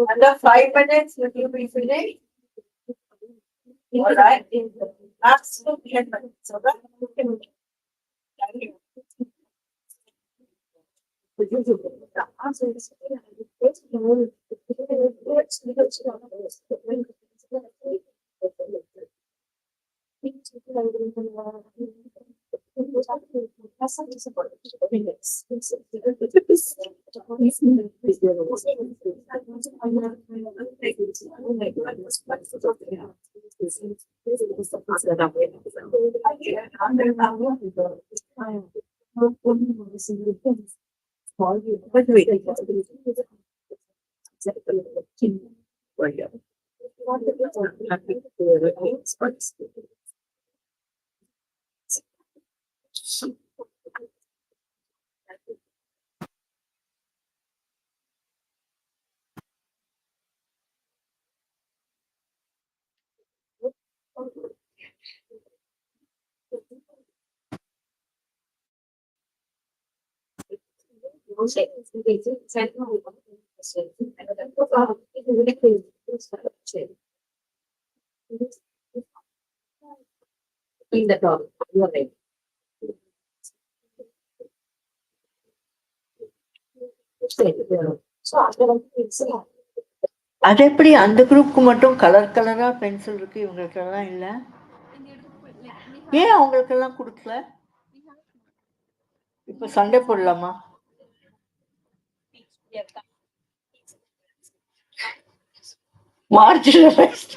Under 5 minutes, will you be finished? All right. Absolutely. 10 minutes, all right? Thank you. In the dog, you are right. So after it's அது எப்படி அந்த குரூப்புக்கு மட்டும் colour கலரா pencil இருக்கு இவங்களுக்கெல்லாம் இல்ல ஏன் அவங்களுக்கெல்லாம் கொடுக்கல இப்ப சண்டை போடலாமா marginalised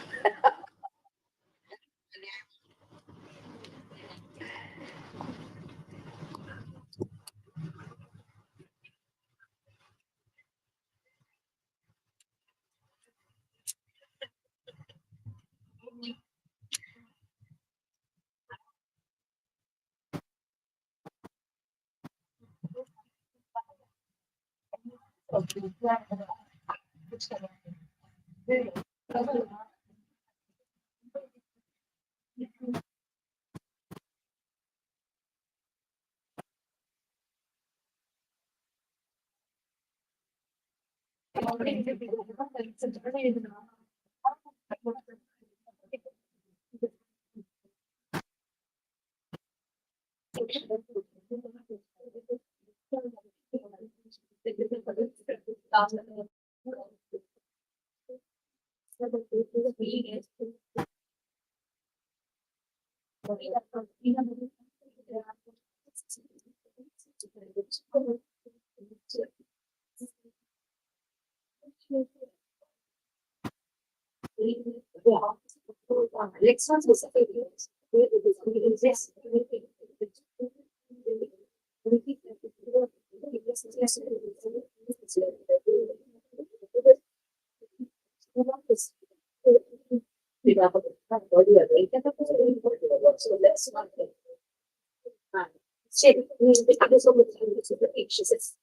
shape it is over the anxious.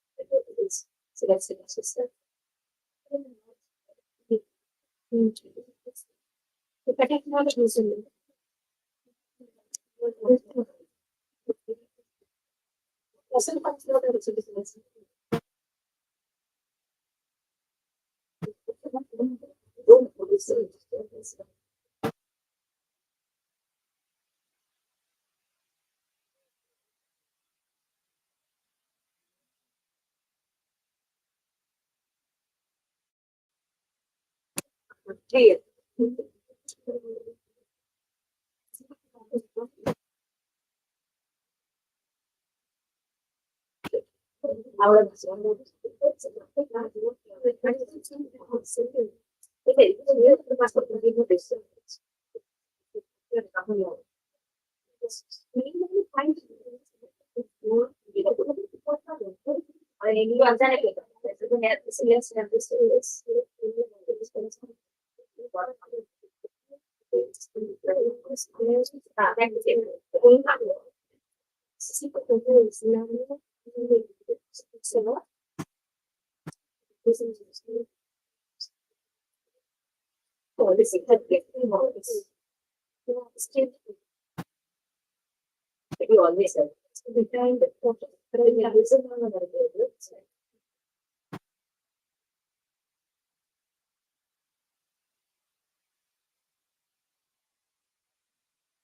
So that's the next step. The technology is in Hey. You always have. The time that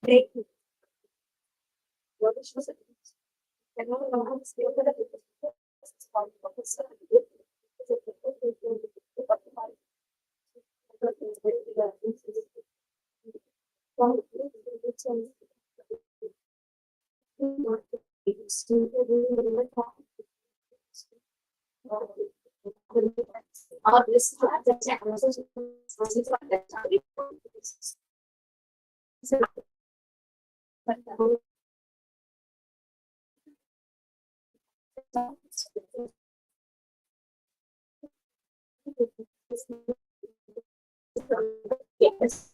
break. What is it? Yes.